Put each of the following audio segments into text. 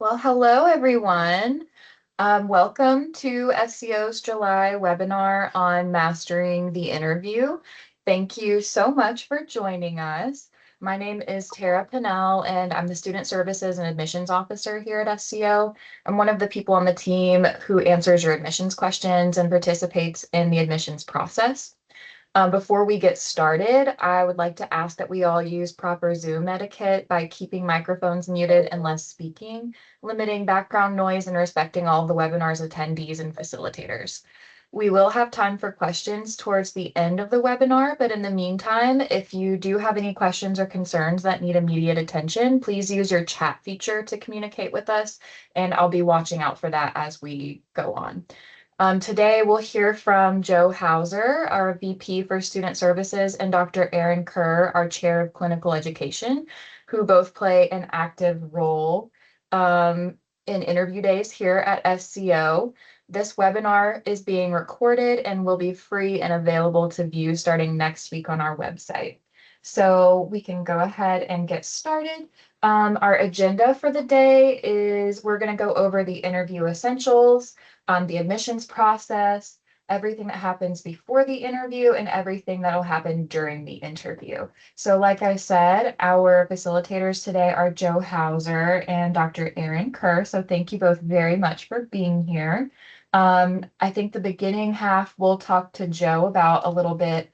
Well, hello everyone. Welcome to SCO's July webinar on mastering the interview. Thank you so much for joining us. My name is Tara Pinnell, and I'm the Student Services and Admissions Officer here at SCO. I'm one of the people on the team who answers your admissions questions and participates in the admissions process. Before we get started, I would like to ask that we all use proper Zoom etiquette by keeping microphones muted unless speaking, limiting background noise, and respecting all of the webinar's attendees and facilitators. We will have time for questions towards the end of the webinar, but in the meantime, if you do have any questions or concerns that need immediate attention, please use your chat feature to communicate with us, and I'll be watching out for that as we go on. Today, we'll hear from Joe Hauser, our VP for Student Services, and Dr. Aaron Kerr, our Chair of Clinical Education, who both play an active role in interview days here at SCO. This webinar is being recorded and will be free and available to view starting next week on our website. So we can go ahead and get started. Our agenda for the day is we're going to go over the interview essentials, the admissions process, everything that happens before the interview, and everything that'll happen during the interview. So like I said, our facilitators today are Joe Hauser and Dr. Aaron Kerr. So thank you both very much for being here. I think the beginning half, we'll talk to Joe about a little bit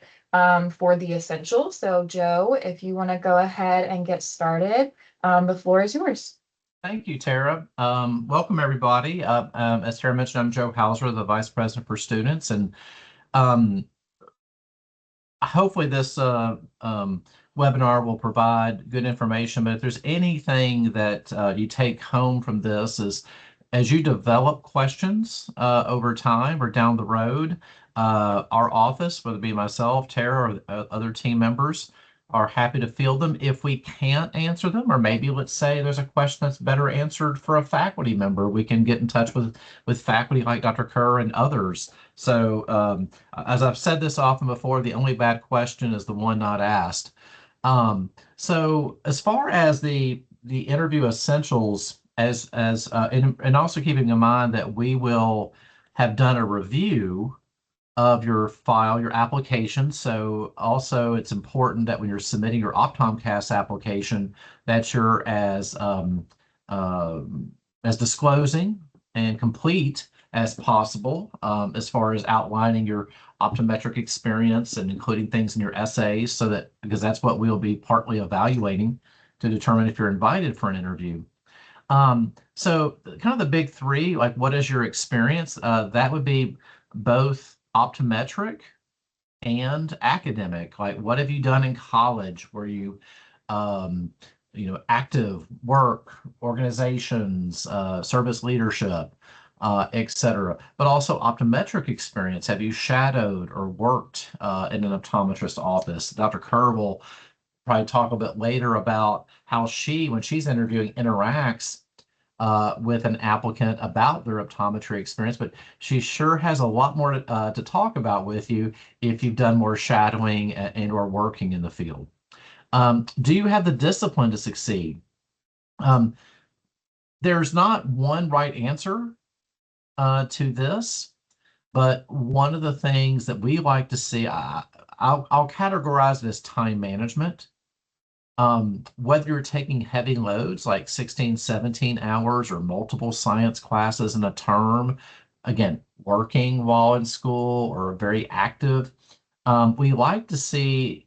for the essentials. So Joe, if you want to go ahead and get started, the floor is yours. Thank you, Tara. Welcome, everybody. As Tara mentioned, I'm Joe Hauser, the Vice President for Students, and um, hopefully this webinar will provide good information. But if there's anything that you take home from this is, as you develop questions over time or down the road, our office, whether it be myself, Tara, or other team members, are happy to field them if we can't answer them, or maybe let's say there's a question that's better answered for a faculty member. We can get in touch with faculty like Dr. Kerr and others. So as I've said this often before, the only bad question is the one not asked. So as far as the interview essentials, and also keeping in mind that we will have done a review of your file, your application. So also it's important that when you're submitting your Optomcast application, that you're as disclosing and complete as possible, as far as outlining your optometric experience and including things in your essays, so that because that's what we'll be partly evaluating to determine if you're invited for an interview. So kind of the big three, like what is your experience? That would be both optometric and academic. Like what have you done in college? Were you, active work, organizations, service leadership, etc. But also optometric experience. Have you shadowed or worked in an optometrist office? Dr. Kerr will probably talk a bit later about how she, when she's interviewing, interacts with an applicant about their optometry experience, but she sure has a lot more to talk about with you if you've done more shadowing and or working in the field. Do you have the discipline to succeed? There's not one right answer to this, but one of the things that we like to see, I'll categorize it as time management. Whether you're taking heavy loads like 16, 17 hours or multiple science classes in a term, again, working while in school or very active, we like to see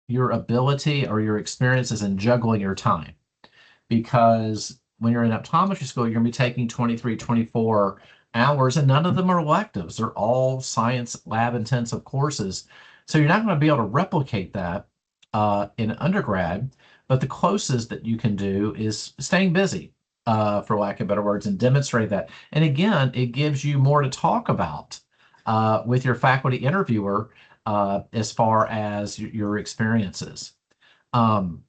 your ability or your experiences in juggling your time. Because when you're in optometry school, you're going to be taking 23, 24 hours, and none of them are electives. They're all science lab intensive courses. So you're not going to be able to replicate that in undergrad, but the closest that you can do is staying busy, for lack of better words, and demonstrate that. And again, it gives you more to talk about with your faculty interviewer as far as your experiences. And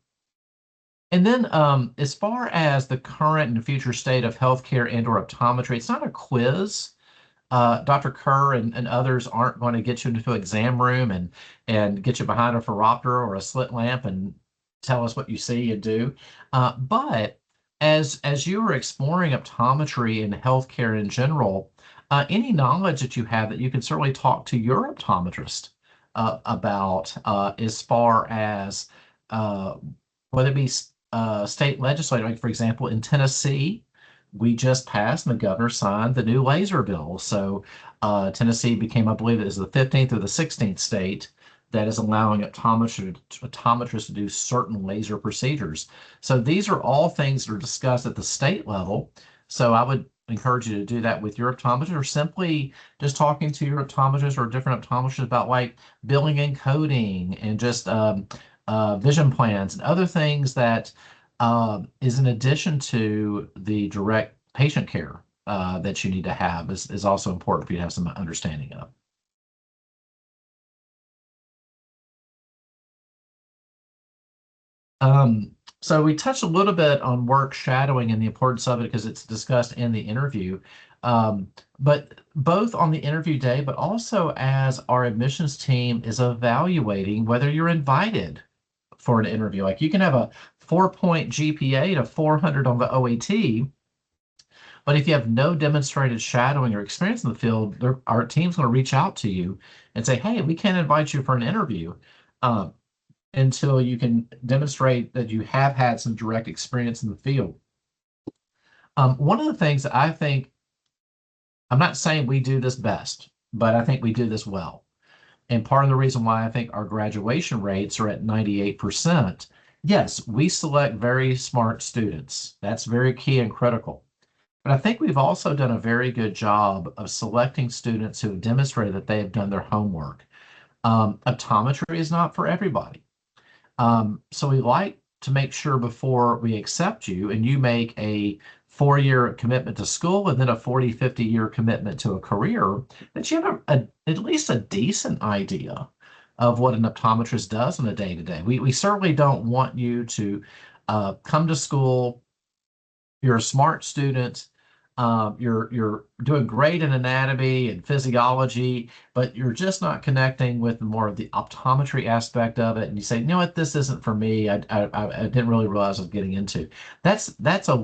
then as far as the current and future state of healthcare and or optometry, it's not a quiz. Dr. Kerr and others aren't going to get you into an exam room and get you behind a phoropter or a slit lamp and tell us what you see and do. But as you were exploring optometry and healthcare in general, any knowledge that you have that you can certainly talk to your optometrist about, as far as uh, whether it be state legislature, like for example in Tennessee, we just passed and the governor signed the new laser bill. So Tennessee became, I believe it is the 15th or the 16th state that is allowing optometrists to do certain laser procedures. So these are all things that are discussed at the state level. So I would encourage you to do that with your optometrist, or simply just talking to your optometrist or different optometrists about like billing and coding and just vision plans and other things that is in addition to the direct patient care that you need to have is also important for you to have some understanding of. So we touched a little bit on work shadowing and the importance of it because it's discussed in the interview. But both on the interview day, but also as our admissions team is evaluating whether you're invited for an interview. Like you can have a 4-point GPA to 400 on the OAT, but if you have no demonstrated shadowing or experience in the field, our team's going to reach out to you and say, "Hey, we can't invite you for an interview." Um, until you can demonstrate that you have had some direct experience in the field. One of the things that I think, I'm not saying we do this best, but I think we do this well. And part of the reason why I think our graduation rates are at 98%, yes, we select very smart students. That's very key and critical. But I think we've also done a very good job of selecting students who have demonstrated that they have done their homework. Optometry is not for everybody. So we like to make sure before we accept you and you make a 4-year commitment to school and then a 40, 50-year commitment to a career, that you have at least a decent idea of what an optometrist does on a day to day. We certainly don't want you to come to school, you're a smart student. You're doing great in anatomy and physiology, but you're just not connecting with more of the optometry aspect of it. And you say, you know what, this isn't for me. I didn't really realize I was getting into. That's a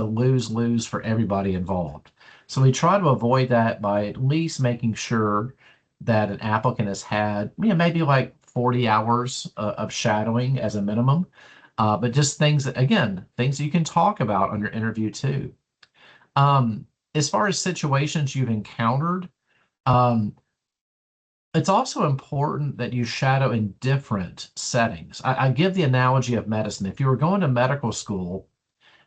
lose lose for everybody involved. So we try to avoid that by at least making sure that an applicant has had, maybe like 40 hours of shadowing as a minimum, but just things that, again, things you can talk about on your interview too. As far as situations you've encountered, um, it's also important that you shadow in different settings. I give the analogy of medicine. If you were going to medical school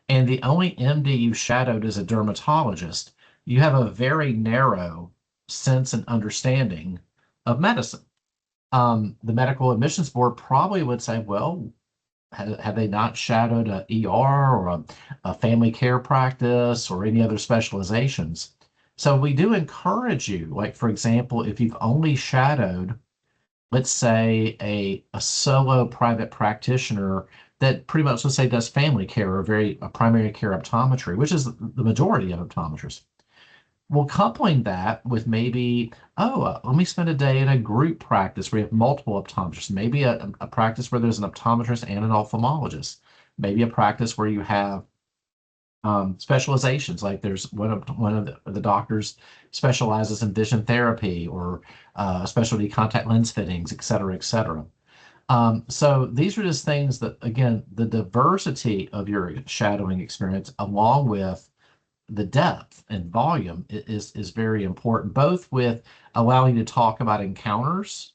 and the only MD you shadowed is a dermatologist, you have a very narrow sense and understanding of medicine. The medical admissions board probably would say, well, have they not shadowed a ER or a family care practice or any other specializations? So we do encourage you, like for example, if you've only shadowed, let's say a solo private practitioner that pretty much, let's say, does family care or a primary care optometry, which is the majority of optometrists. Well, coupling that with maybe, let me spend a day in a group practice where you have multiple optometrists, maybe a practice where there's an optometrist and an ophthalmologist, maybe a practice where you have specializations, like there's one of the doctors specializes in vision therapy or specialty contact lens fittings, et cetera, et cetera. So these are just things that, again, the diversity of your shadowing experience, along with the depth and volume is very important, both with allowing you to talk about encounters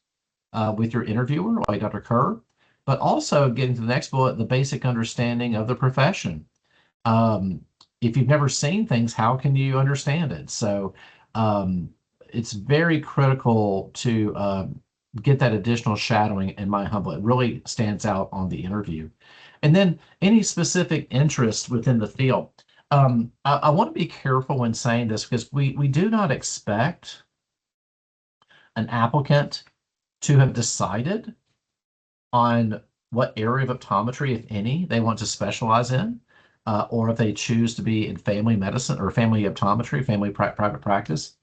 with your interviewer, like Dr. Kerr, but also getting to the next bullet, the basic understanding of the profession. Um, if you've never seen things, how can you understand it? So um, it's very critical to get that additional shadowing in my humble. It really stands out on the interview. And then any specific interest within the field. I want to be careful when saying this because we do not expect an applicant to have decided on what area of optometry, if any, they want to specialize in, or if they choose to be in family medicine or family optometry, private practice.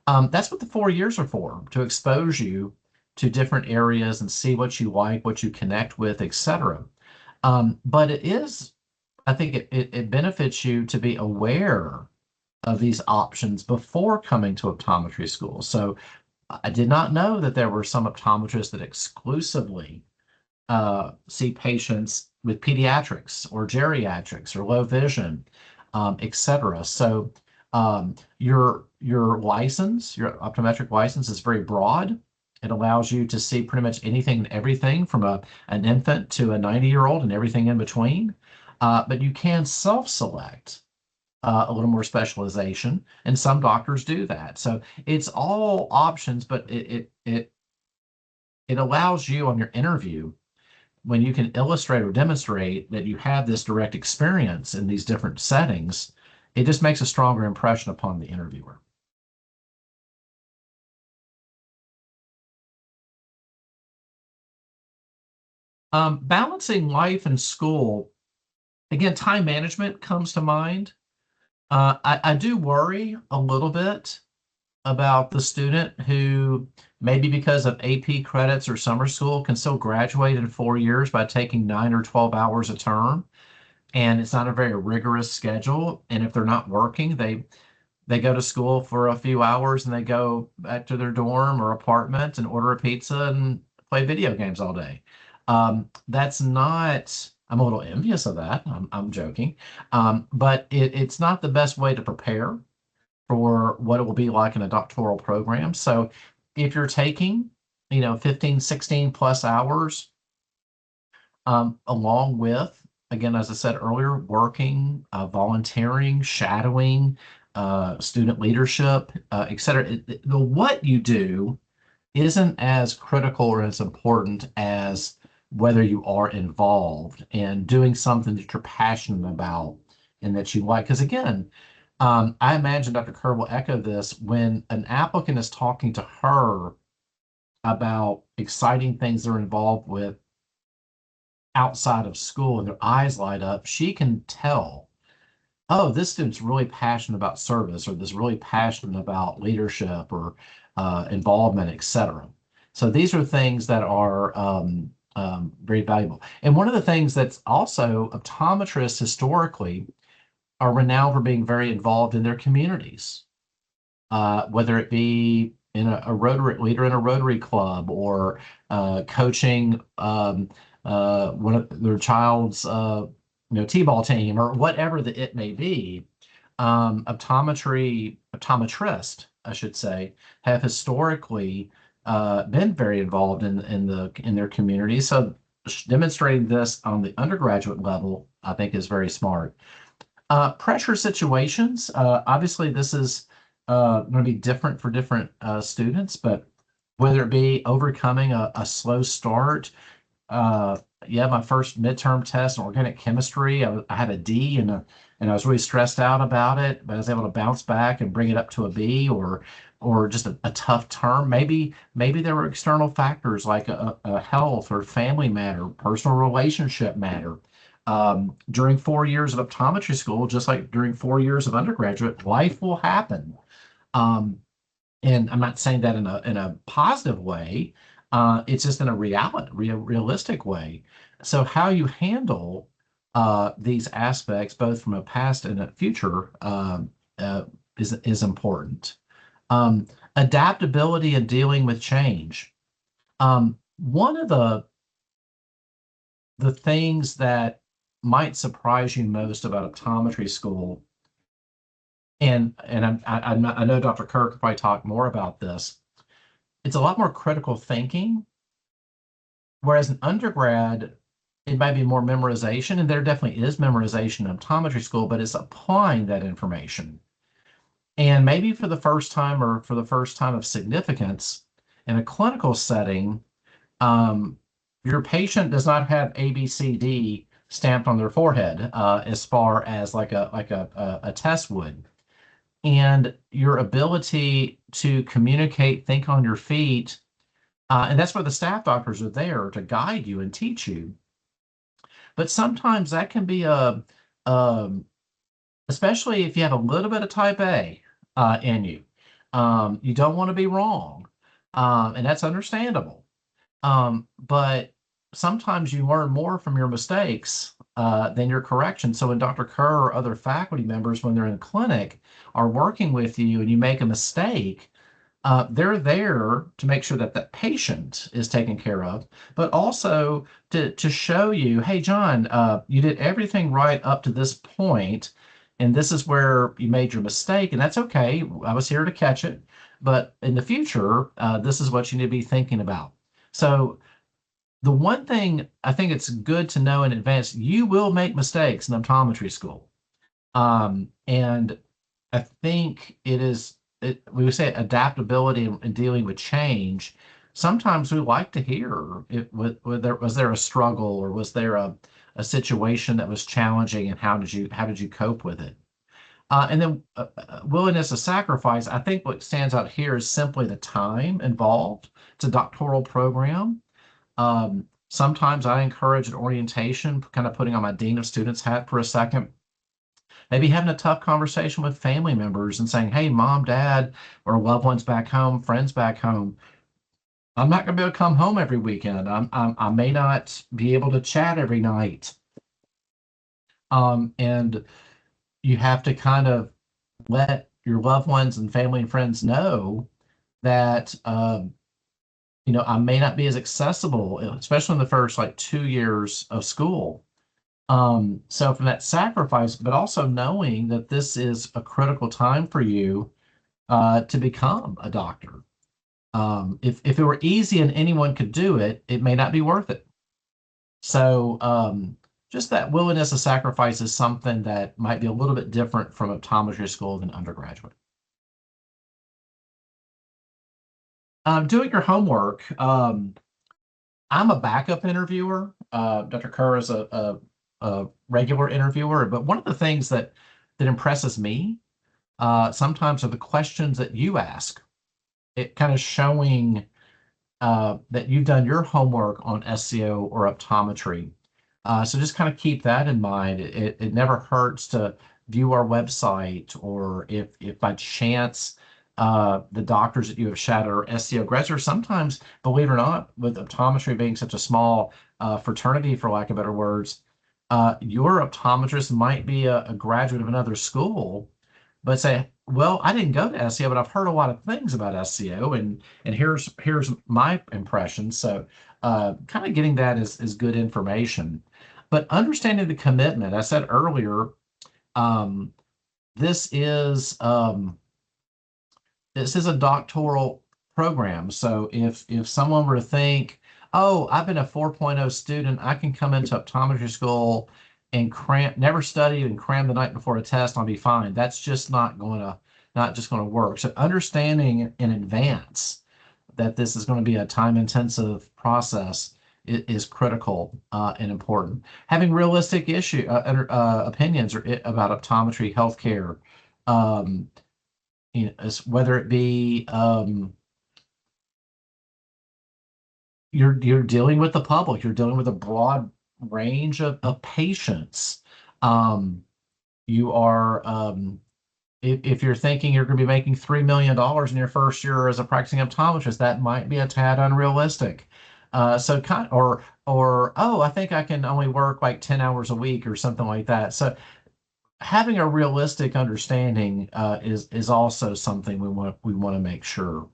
That's what the 4 years are for, to expose you to different areas and see what you like, what you connect with, etc. But it is I think it benefits you to be aware of these options before coming to optometry school. So I did not know that there were some optometrists that exclusively see patients with pediatrics or geriatrics or low vision, et cetera. So your license, your optometric license, is very broad. It allows you to see pretty much anything and everything from an infant to a 90-year-old and everything in between. But you can self-select a little more specialization, and some doctors do that. So it's all options, but it allows you on your interview, when you can illustrate or demonstrate that you have this direct experience in these different settings, it just makes a stronger impression upon the interviewer. Balancing life and school, again, time management comes to mind. I do worry a little bit about the student who, maybe because of AP credits or summer school, can still graduate in 4 years by taking 9 or 12 hours a term. And it's not a very rigorous schedule. And if they're not working, they go to school for a few hours and they go back to their dorm or apartment and order a pizza and play video games all day. That's not, I'm a little envious of that. I'm joking. But it's not the best way to prepare for what it will be like in a doctoral program. So if you're taking, 15, 16 plus hours, along with, again, as I said earlier, working, volunteering, shadowing, student leadership, et cetera. The what you do isn't as critical or as important as whether you are involved and doing something that you're passionate about and that you like. Because again, I imagine Dr. Kerr will echo this when an applicant is talking to her about exciting things they're involved with outside of school and their eyes light up, she can tell, oh, this student's really passionate about service, or this really passionate about leadership or involvement, etc. So these are things that are very valuable. And one of the things that's also, optometrists historically are renowned for being very involved in their communities, whether it be in a Rotary leader in a Rotary club, or coaching one of their child's t-ball team, or whatever it may be. Optometrist, I should say, have historically been very involved in their community. So demonstrating this on the undergraduate level, I think, is very smart. Pressure situations. Obviously, this is going to be different for different students, but whether it be overcoming a slow start. Uh, yeah, my first midterm test in organic chemistry, I had a D, and I was really stressed out about it, but I was able to bounce back and bring it up to a B, or just a tough term. Maybe there were external factors like a health or family matter, personal relationship matter. During 4 years of optometry school, just like during 4 years of undergraduate, life will happen. Um, and I'm not saying that in a positive way. It's just in a realistic way. So how you handle these aspects, both from a past and a future, uh, is important. Um, Adaptability and dealing with change. One of the things that might surprise you most about optometry school, and I know Dr. Kirk could probably talk more about this. It's a lot more critical thinking, whereas an undergrad, it might be more memorization, and there definitely is memorization in optometry school, but it's applying that information. And maybe for the first time, or for the first time of significance in a clinical setting, um, your patient does not have A, B, C, D stamped on their forehead, as far as like a test would. And your ability to communicate, think on your feet, and that's where the staff doctors are there to guide you and teach you. But sometimes that can be um, especially if you have a little bit of type A in you. You don't want to be wrong, and that's understandable. But sometimes you learn more from your mistakes than your correction. So when Dr. Kerr or other faculty members, when they're in clinic, are working with you and you make a mistake, they're there to make sure that that patient is taken care of, but also to show you, hey, John, you did everything right up to this point, and this is where you made your mistake, and that's okay. I was here to catch it, but in the future, this is what you need to be thinking about. So the one thing I think it's good to know in advance, you will make mistakes in optometry school. And I think we would say adaptability and dealing with change. Sometimes we like to hear was there a struggle or was there a situation that was challenging and how did you cope with it? And then willingness to sacrifice. I think what stands out here is simply the time involved. It's a doctoral program. Sometimes I encourage an orientation, kind of putting on my dean of students hat for a second, maybe having a tough conversation with family members and saying, hey, mom, dad, or loved ones back home, friends back home, I'm not going to be able to come home every weekend. I may not be able to chat every night. And you have to kind of let your loved ones and family and friends know that, I may not be as accessible, especially in the first like 2 years of school. So from that sacrifice, but also knowing that this is a critical time for you to become a doctor. If it were easy and anyone could do it, it may not be worth it. So just that willingness to sacrifice is something that might be a little bit different from optometry school than undergraduate. Doing your homework. I'm a backup interviewer. Dr. Kerr is a regular interviewer, but one of the things that impresses me sometimes are the questions that you ask. It kind of showing that you've done your homework on SCO or optometry. So just kind of keep that in mind. It never hurts to view our website, or if by chance the doctors that you have shadowed are SCO grads, or sometimes, believe it or not, with optometry being such a small fraternity, for lack of better words, your optometrist might be a graduate of another school, but say, well, I didn't go to SCO, but I've heard a lot of things about SCO, and here's my impression. So kind of getting that is good information. But understanding the commitment, I said earlier, um, this is this is a doctoral program. So if someone were to think, oh, I've been a 4.0 student, I can come into optometry school and never study and cram the night before a test, I'll be fine. That's just not just going to work. So understanding in advance that this is going to be a time intensive process is critical and important. Having realistic opinions about optometry, healthcare, um, whether it be you're dealing with the public, you're dealing with a broad range of patients. Um, you are if you're thinking you're going to be making $3 million in your first year as a practicing optometrist, that might be a tad unrealistic. So or oh, I think I can only work like 10 hours a week or something like that. So having a realistic understanding is also something we want to make sure.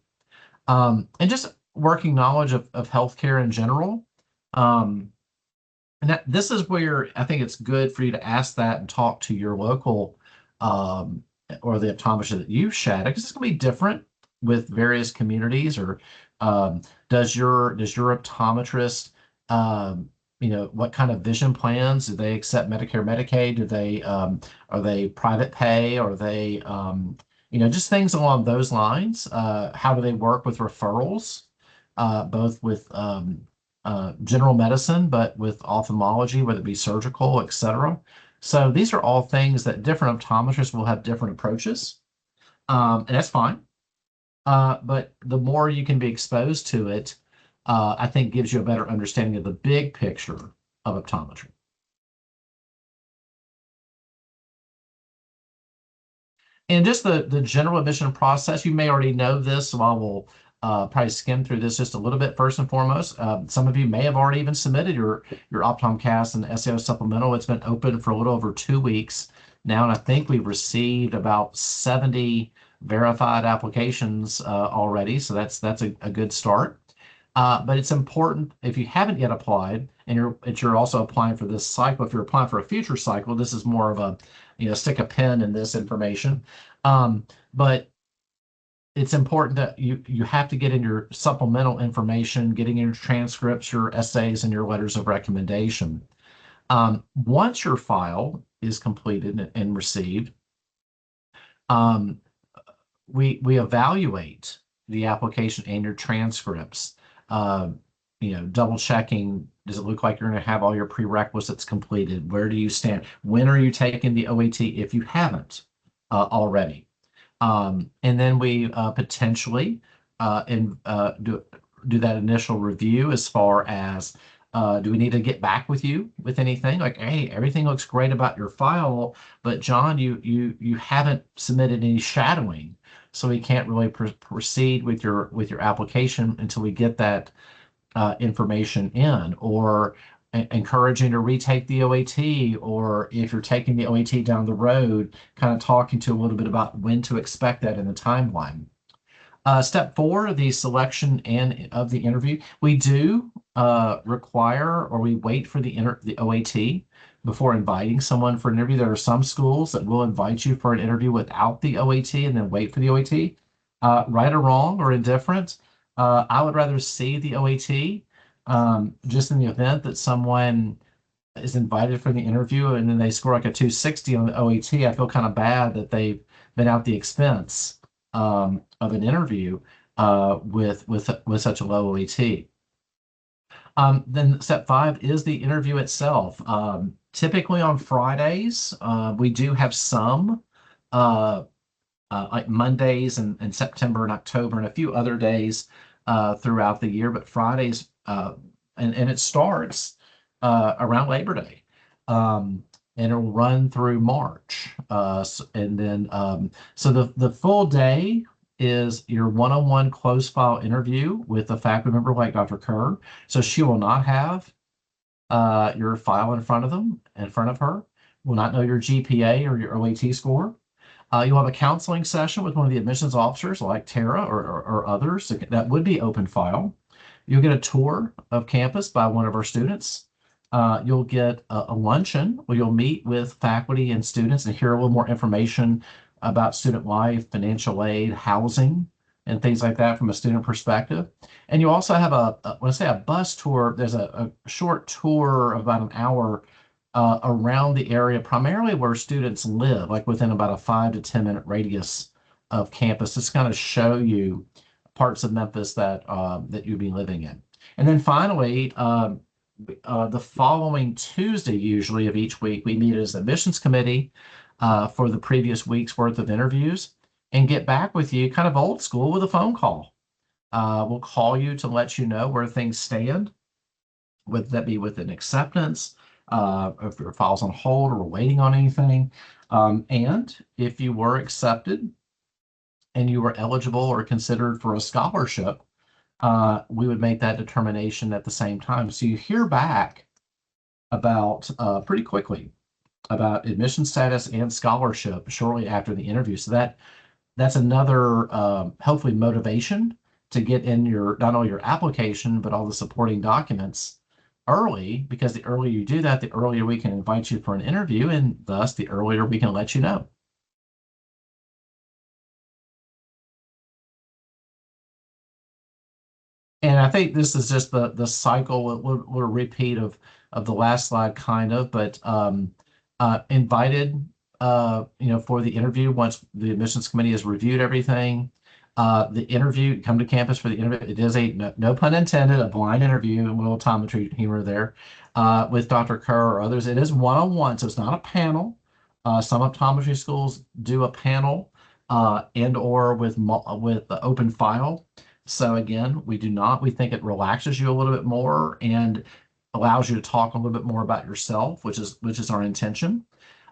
And just working knowledge of healthcare in general. Um, and this is where I think it's good for you to ask that and talk to your local um, or the optometrist that you've shadowed, because it's going to be different with various communities. Or um, does your optometrist, what kind of vision plans do they accept? Medicare, Medicaid? Do they are they private pay? Are they just things along those lines? How do they work with referrals, both with general medicine, but with ophthalmology, whether it be surgical, et cetera. So these are all things that different optometrists will have different approaches, and that's fine. But the more you can be exposed to it, I think gives you a better understanding of the big picture of optometry. And just the general admission process, you may already know this, so I will probably skim through this just a little bit first and foremost. Some of you may have already even submitted your Optomcast and SEO supplemental. It's been open for a little over 2 weeks now, and I think we've received about 70 verified applications already. So that's a good start. But it's important if you haven't yet applied and you're also applying for this cycle. If you're applying for a future cycle, this is more of a stick a pin in this information. But it's important that you have to get in your supplemental information, getting in your transcripts, your essays, and your letters of recommendation. Once your file is completed and received, um, we evaluate the application and your transcripts. Uh, double checking, does it look like you're going to have all your prerequisites completed? Where do you stand? When are you taking the OAT if you haven't already? And then we potentially do that initial review as far as do we need to get back with you with anything? Like, hey, everything looks great about your file, but John, you haven't submitted any shadowing, so we can't really proceed with your application until we get that information in, or encouraging to retake the OAT, or if you're taking the OAT down the road, kind of talking to a little bit about when to expect that in the timeline. Step 4, the selection and of the interview. We do require, or we wait for the OAT before inviting someone for an interview. There are some schools that will invite you for an interview without the OAT and then wait for the OAT. Right or wrong or indifferent, I would rather see the OAT, just in the event that someone is invited for the interview and then they score like a 260 on the OAT. I feel kind of bad that they've been out the expense of an interview with such a low OAT. Then step 5 is the interview itself. Typically on Fridays, we do have some like Mondays in September and October and a few other days throughout the year, but Fridays, and it starts around Labor Day. And it'll run through March. And then, so the full day is your one-on-one closed file interview with a faculty member like Dr. Kerr. So she will not have your file in front of her, will not know your GPA or your OAT score. You'll have a counseling session with one of the admissions officers like Tara or others that would be open file. You'll get a tour of campus by one of our students. You'll get a luncheon where you'll meet with faculty and students and hear a little more information about student life, financial aid, housing, and things like that from a student perspective. And you also have when I say a bus tour, there's a short tour of about an hour around the area, primarily where students live, like within about a 5 to 10 minute radius of campus, just kind of show you parts of Memphis that you'd be living in. And then finally, the following Tuesday, usually of each week, we meet as admissions committee for the previous week's worth of interviews and get back with you kind of old school with a phone call. We'll call you to let you know where things stand, whether that be with an acceptance, if your file's on hold or we're waiting on anything. And if you were accepted and you were eligible or considered for a scholarship, we would make that determination at the same time. So you hear back about pretty quickly about admission status and scholarship shortly after the interview. So that's another hopefully motivation to get in not only your application but all the supporting documents early, because the earlier you do that, the earlier we can invite you for an interview, and thus the earlier we can let you know. And I think this is just the cycle, a little repeat of the last slide, kind of, but invited, for the interview once the admissions committee has reviewed everything. The interview, come to campus for the interview. It is no pun intended, a blind interview, a little optometry humor there, with Dr. Kerr or others. It is one-on-one, so it's not a panel. Some optometry schools do a panel and or with the open file. So again, we do not. We think it relaxes you a little bit more and allows you to talk a little bit more about yourself, which is our intention.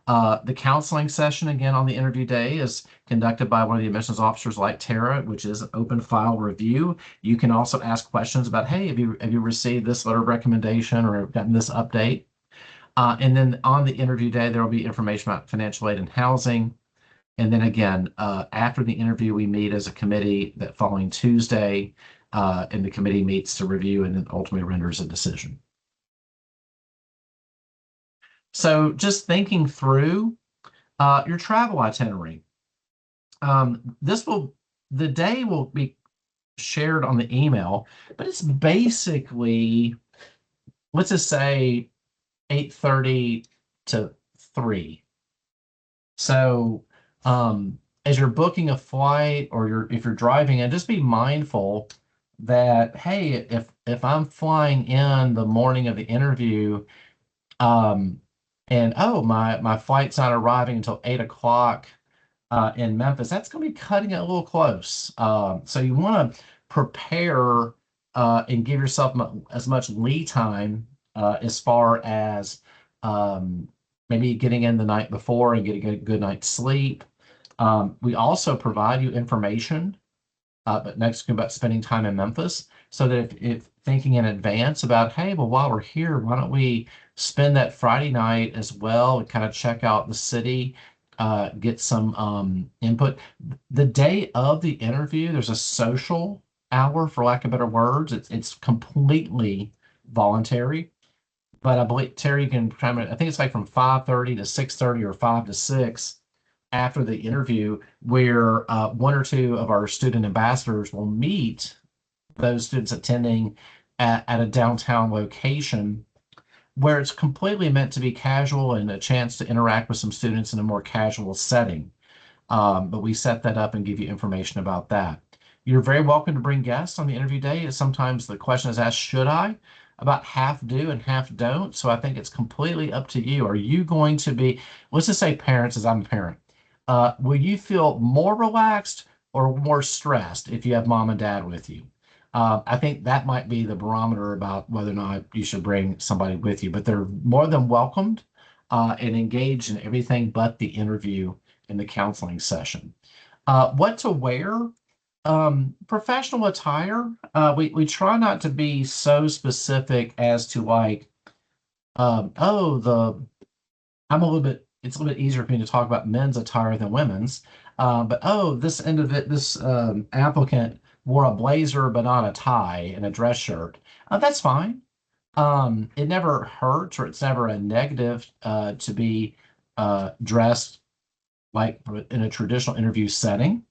The counseling session, again, on the interview day is conducted by one of the admissions officers like Tara, which is an open file review. You can also ask questions about, hey, have you received this letter of recommendation or gotten this update? And then on the interview day, there will be information about financial aid and housing. And then again, after the interview, we meet as a committee that following Tuesday, and the committee meets to review and then ultimately renders a decision. So just thinking through your travel itinerary. This will the day will be shared on the email, but it's basically, let's just say 8:30 to 3. So as you're booking a flight or if you're driving in, just be mindful that, hey, if I'm flying in the morning of the interview, um, and oh, my flight's not arriving until 8 o'clock in Memphis, that's going to be cutting it a little close. So you want to prepare and give yourself as much lead time as far as maybe getting in the night before and getting a good night's sleep. We also provide you information, but next about spending time in Memphis, so that if thinking in advance about, hey, well, while we're here, why don't we spend that Friday night as well and kind of check out the city, get some input. The day of the interview, there's a social hour, for lack of better words. It's completely voluntary, but I believe Terry, you can try. I think it's like from 5:30 to 6:30 or 5 to 6 after the interview, where one or two of our student ambassadors will meet those students attending at a downtown location where it's completely meant to be casual and a chance to interact with some students in a more casual setting. But we set that up and give you information about that. You're very welcome to bring guests on the interview day. Sometimes the question is asked, should I? About half do and half don't. So I think it's completely up to you. Are you going to be, let's just say parents, as I'm a parent, will you feel more relaxed or more stressed if you have mom and dad with you? I think that might be the barometer about whether or not you should bring somebody with you, but they're more than welcomed and engaged in everything but the interview and the counseling session. What to wear? Professional attire. We try not to be so specific as to like, oh, it's a little bit easier for me to talk about men's attire than women's. But oh, this applicant wore a blazer but not a tie and a dress shirt. That's fine. It never hurts or it's never a negative to be dressed like in a traditional interview setting.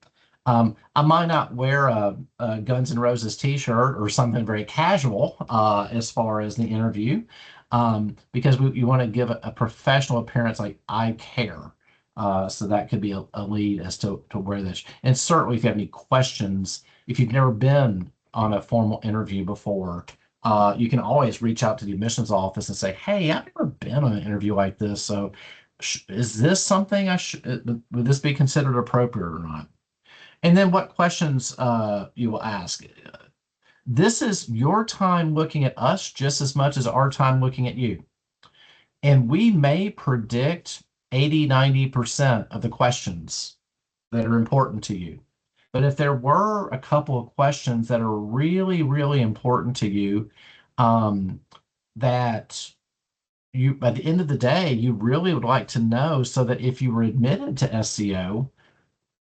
I might not wear a Guns N' Roses t-shirt or something very casual as far as the interview, because you want to give a professional appearance, like I care. So that could be a lead as to where this. And certainly, if you have any questions, if you've never been on a formal interview before, you can always reach out to the admissions office and say, "Hey, I've never been on an interview like this, so is this something I should? Would this be considered appropriate or not?" And then what questions you will ask. This is your time looking at us just as much as our time looking at you. And we may predict 80, 90% of the questions that are important to you. But if there were a couple of questions that are really, really important to you, um, that you, at the end of the day, you really would like to know, so that if you were admitted to SCO,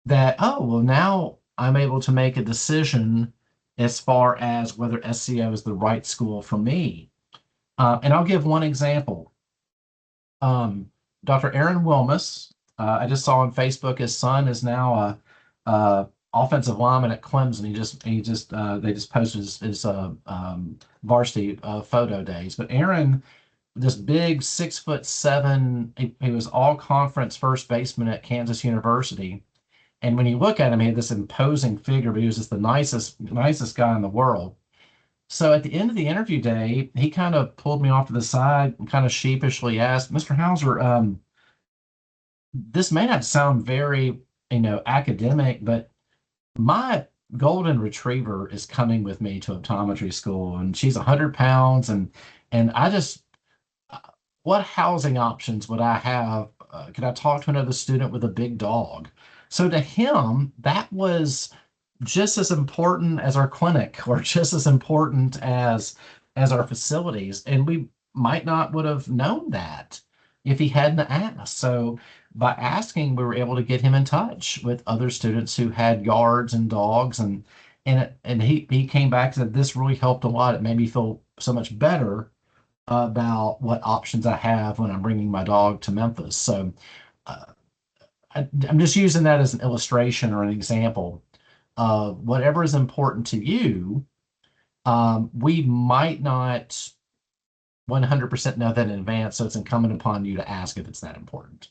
that, oh, well, now I'm able to make a decision as far as whether SCO is the right school for me. And I'll give one example. Dr. Aaron Wilmus, I just saw on Facebook, his son is now a offensive lineman at Clemson. They just posted his varsity photo days. But Aaron, this big 6'7", he was all conference first baseman at Kansas University. And when you look at him, he had this imposing figure, but he was just the nicest guy in the world. So at the end of the interview day, he kind of pulled me off to the side and kind of sheepishly asked, "Mr. Hauser, this may not sound very, academic, but my golden retriever is coming with me to optometry school, and she's 100 pounds, and I just, what housing options would I have could I talk to another student with a big dog? So to him, that was just as important as our clinic or just as important as our facilities. And we might not would have known that if he hadn't asked. So by asking, we were able to get him in touch with other students who had yards and dogs, and he came back and said this really helped a lot. It made me feel so much better about what options I have when I'm bringing my dog to Memphis. So uh, I'm just using that as an illustration or an example of whatever is important to you. We might not 100% know that in advance, so it's incumbent upon you to ask if it's that important.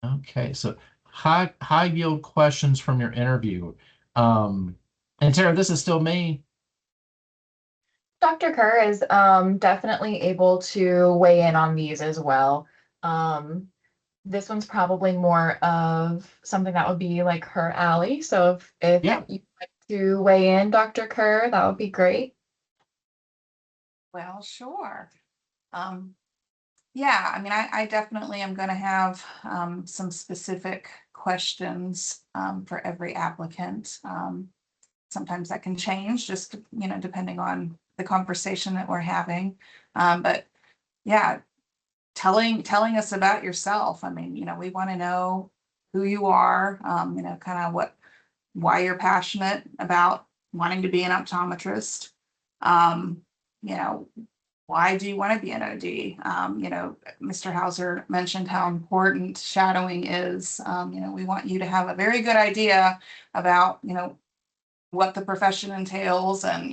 Okay, so high yield questions from your interview. Um, and Tara, this is still me. Dr. Kerr is definitely able to weigh in on these as well. Um, this one's probably more of something that would be like her alley. So if Yeah. you'd like to weigh in, Dr. Kerr, that would be great. Well, sure. Um, yeah, I mean, I definitely am going to have some specific questions for every applicant. Sometimes that can change just, depending on the conversation that we're having. But yeah, telling us about yourself. I mean, we want to know who you are, kind of why you're passionate about wanting to be an optometrist. Um, you know, why do you want to be an OD? Mr. Hauser mentioned how important shadowing is. We want you to have a very good idea about, what the profession entails, and,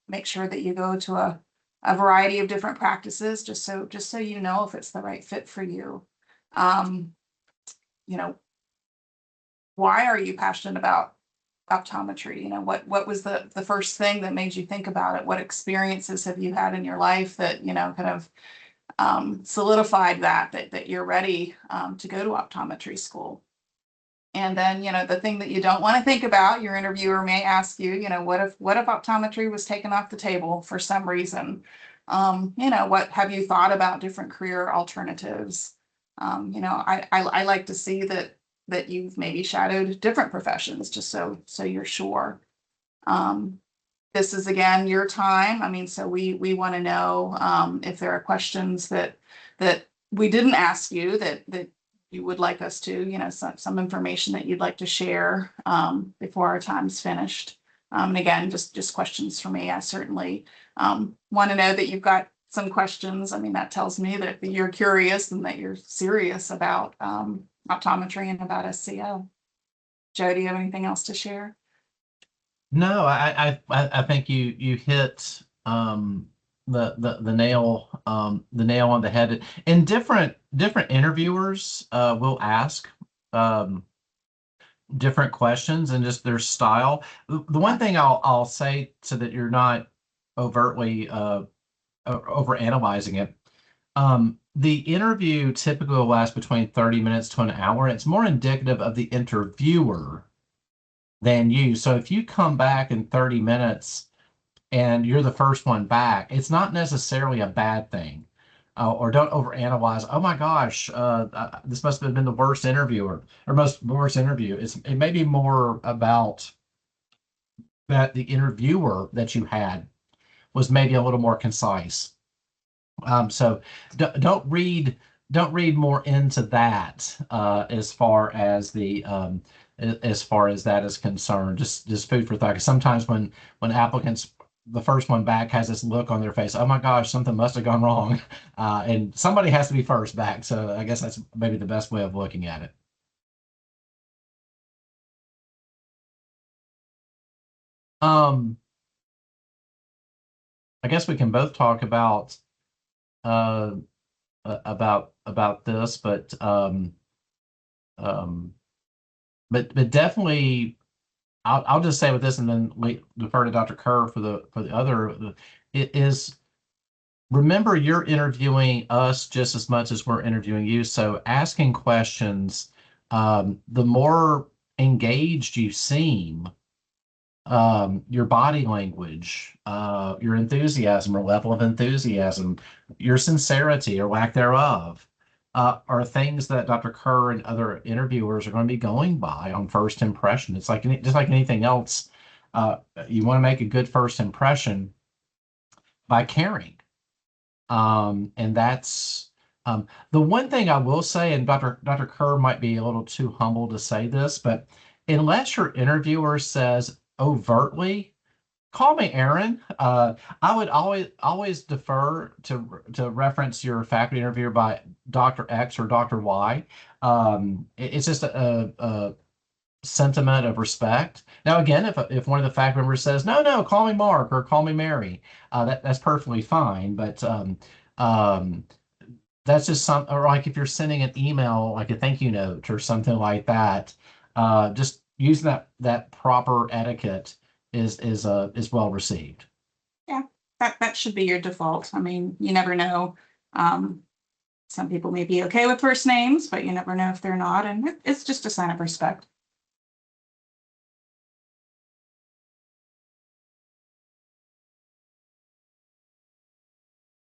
make sure that you go to a variety of different practices just so you know if it's the right fit for you. Um, you know, why are you passionate about optometry? What was the first thing that made you think about it? What experiences have you had in your life that, kind of solidified that you're ready to go to optometry school? And then, the thing that you don't want to think about, your interviewer may ask you, what if optometry was taken off the table for some reason? What have you thought about different career alternatives? I like to see that you've maybe shadowed different professions just so you're sure. Um, this is again your time. I mean, so we want to know if there are questions that we didn't ask you that you would like us to, some information that you'd like to share before our time's finished. And again, just questions for me. I certainly want to know that you've got some questions. I mean, that tells me that you're curious and that you're serious about optometry and about SCO. Joe, do you have anything else to share? No, I think you hit the nail on the head. And different interviewers will ask um, different questions and just their style. The one thing I'll say so that you're not overtly over analyzing it. The interview typically will last between 30 minutes to an hour. It's more indicative of the interviewer than you. So if you come back in 30 minutes and you're the first one back, it's not necessarily a bad thing. Or don't overanalyze. Oh my gosh, this must have been the worst interviewer or most worst interview. It may be more about that the interviewer that you had was maybe a little more concise. So don't read more into that as far as that is concerned. Just food for thought. 'Cause sometimes when applicants the first one back has this look on their face, oh my gosh, something must have gone wrong, and somebody has to be first back. So I guess that's maybe the best way of looking at it. Um, I guess we can both talk uh, about this, um, but definitely I'll just say with this and then defer to Dr. Kerr for the other. It is remember you're interviewing us just as much as we're interviewing you. So asking questions, the more engaged you seem, your body language, your enthusiasm or level of enthusiasm, your sincerity or lack thereof, are things that Dr. Kerr and other interviewers are going to be going by on first impression. It's like just like anything else. Uh, you want to make a good first impression by caring. And that's the one thing I will say, and Dr. Kerr might be a little too humble to say this, but unless your interviewer says overtly, call me Aaron. I would always defer to reference your faculty interviewer by Dr. X or Dr. Y. It's just a sentiment of respect. Now, again, if one of the faculty members says, no, call me Mark or call me Mary, that's perfectly fine. But um, that's just some, or like if you're sending an email, like a thank you note or something like that, just using that proper etiquette is well received. Yeah, that should be your default. I mean, you never know. Um, some people may be okay with first names, but you never know if they're not, and it's just a sign of respect.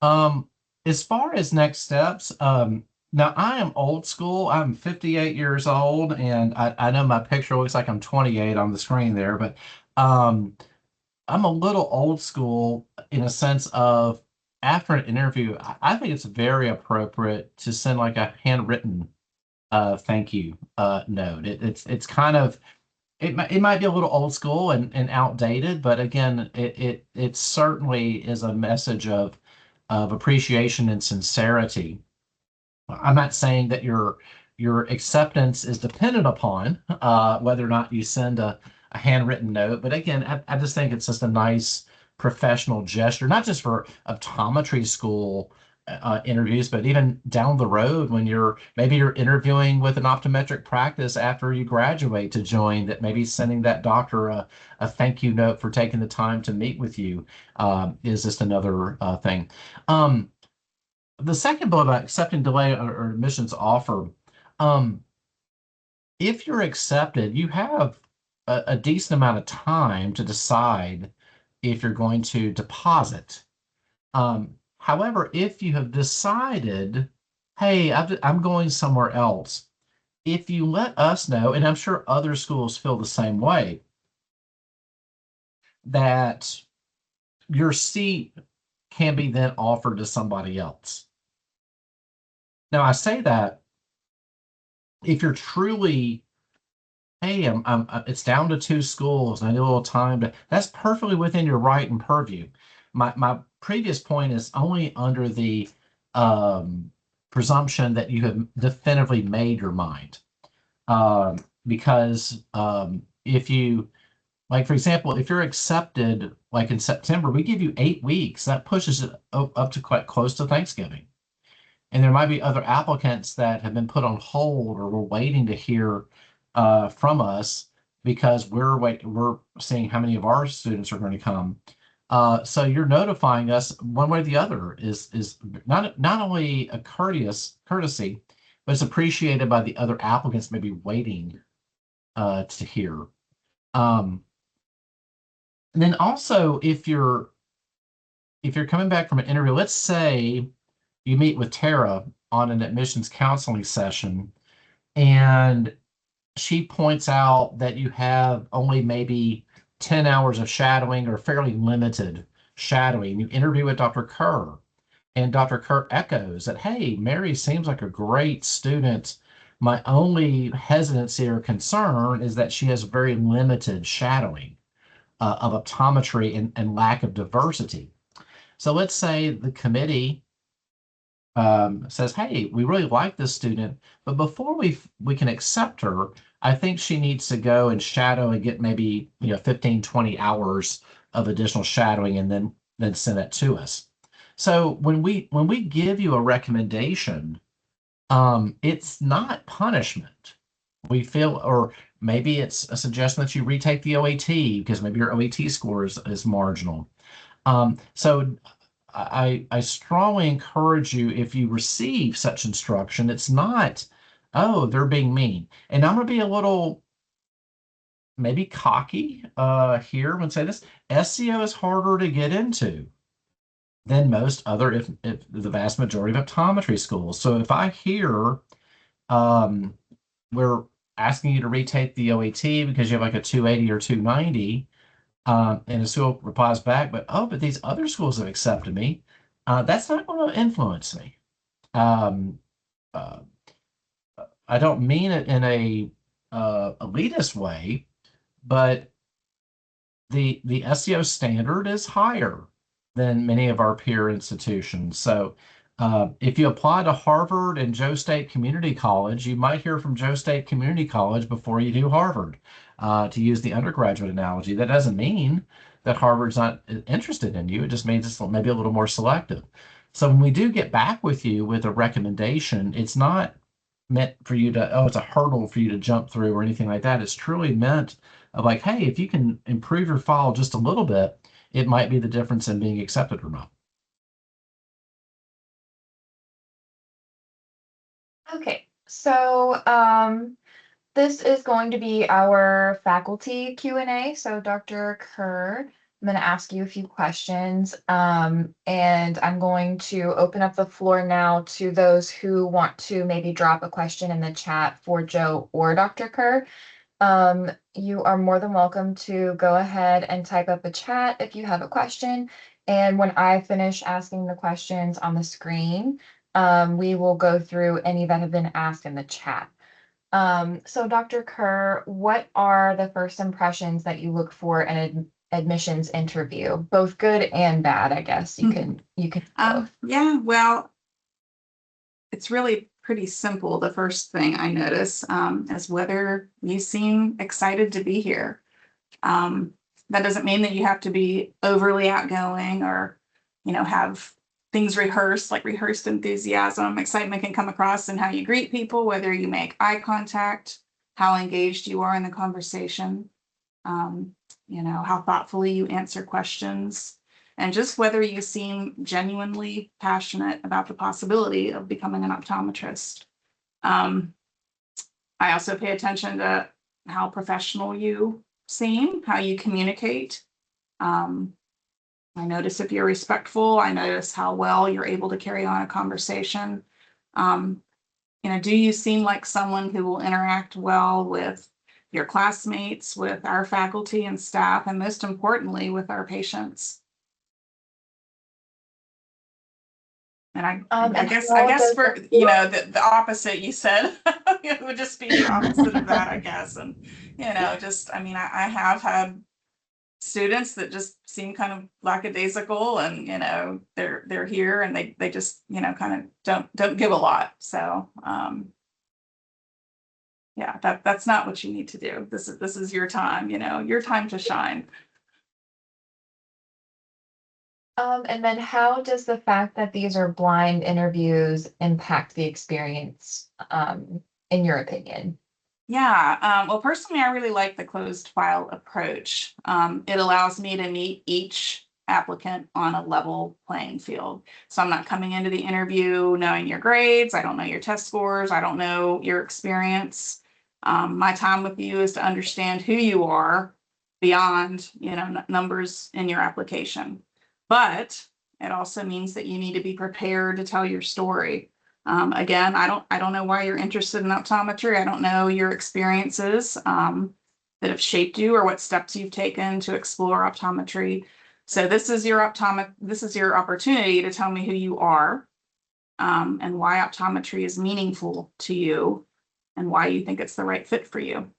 Um, as far as next steps, now I am old school. I'm 58 years old, and I know my picture looks like I'm 28 on the screen there, but um, I'm a little old school in a sense of after an interview, I think it's very appropriate to send like a handwritten thank you note. It's kind of it might be a little old school and outdated, but again, it certainly is a message of appreciation and sincerity. I'm not saying that your acceptance is dependent upon whether or not you send a handwritten note, but again, I just think it's just a nice professional gesture, not just for optometry school interviews, but even down the road when maybe you're interviewing with an optometric practice after you graduate to join, that maybe sending that doctor a thank you note for taking the time to meet with you is just another thing. Um, the second bullet about accepting delay or admissions offer, um, if you're accepted, you have a decent amount of time to decide if you're going to deposit. However, if you have decided, hey, I'm going somewhere else, if you let us know, and I'm sure other schools feel the same way, that your seat can be then offered to somebody else. Now, I say that if you're truly, hey, it's down to two schools and I need a little time, but that's perfectly within your right and purview. My previous point is only under the um, presumption that you have definitively made your mind. Because if you, like, for example, if you're accepted, like in September, we give you 8 weeks. That pushes it up to quite close to Thanksgiving. And there might be other applicants that have been put on hold or we're waiting to hear from us because we're seeing how many of our students are going to come. So you're notifying us one way or the other is not only a courtesy, but it's appreciated by the other applicants maybe waiting to hear. And then also if you're coming back from an interview, let's say you meet with Tara on an admissions counseling session, and she points out that you have only maybe 10 hours of shadowing or fairly limited shadowing. You interview with Dr. Kerr, and Dr. Kerr echoes that, hey, Mary seems like a great student. My only hesitancy or concern is that she has very limited shadowing of optometry and lack of diversity. So let's say the committee says, "Hey, we really like this student, but before we can accept her, I think she needs to go and shadow and get maybe 15, 20 hours of additional shadowing, and then send it to us." So when we give you a recommendation, it's not punishment. We feel, or maybe it's a suggestion that you retake the OAT because maybe your OAT score is marginal. So I strongly encourage you, if you receive such instruction, it's not, oh, they're being mean. And I'm going to be a little maybe cocky here when say this. SCO is harder to get into than most other, if the vast majority of optometry schools. So if I hear we're asking you to retake the OET because you have like a 280 or 290, and the school replies back, but these other schools have accepted me, that's not going to influence me. Um, uh, I don't mean it in a elitist way, but the SEO standard is higher than many of our peer institutions. So if you apply to Harvard and Joe State Community College, you might hear from Joe State Community College before you do Harvard, to use the undergraduate analogy. That doesn't mean that Harvard's not interested in you. It just means it's maybe a little more selective. So when we do get back with you with a recommendation, it's not meant for you to, oh, it's a hurdle for you to jump through or anything like that. It's truly meant of like, hey, if you can improve your file just a little bit, it might be the difference in being accepted or not. Okay, so this is going to be our faculty Q&A. So Dr. Kerr, I'm going to ask you a few questions, and I'm going to open up the floor now to those who want to maybe drop a question in the chat for Joe or Dr. Kerr. You are more than welcome to go ahead and type up a chat if you have a question. And when I finish asking the questions on the screen, we will go through any that have been asked in the chat. So Dr. Kerr, what are the first impressions that you look for in an admissions interview, both good and bad, I guess you can both. Yeah, well, it's really pretty simple. The first thing I notice is whether you seem excited to be here. That doesn't mean that you have to be overly outgoing or, have things rehearsed, like rehearsed enthusiasm. Excitement can come across in how you greet people, whether you make eye contact, how engaged you are in the conversation, how thoughtfully you answer questions, and just whether you seem genuinely passionate about the possibility of becoming an optometrist. I also pay attention to how professional you seem, how you communicate. I notice if you're respectful. I notice how well you're able to carry on a conversation. Do you seem like someone who will interact well with your classmates, with our faculty and staff, and most importantly, with our patients? And I guess for, the opposite you said, it would just be the opposite of that, I guess. And, I have had students that just seem kind of lackadaisical, and, they're here and they just, kind of don't give a lot. So, yeah, that's not what you need to do. This is your time, your time to shine. And then how does the fact that these are blind interviews impact the experience, in your opinion? Yeah, well, personally, I really like the closed file approach. It allows me to meet each applicant on a level playing field. So I'm not coming into the interview knowing your grades. I don't know your test scores. I don't know your experience. My time with you is to understand who you are beyond, numbers in your application. But it also means that you need to be prepared to tell your story. Again, I don't know why you're interested in optometry. I don't know your experiences that have shaped you or what steps you've taken to explore optometry. So this is your opportunity to tell me who you are, and why optometry is meaningful to you and why you think it's the right fit for you.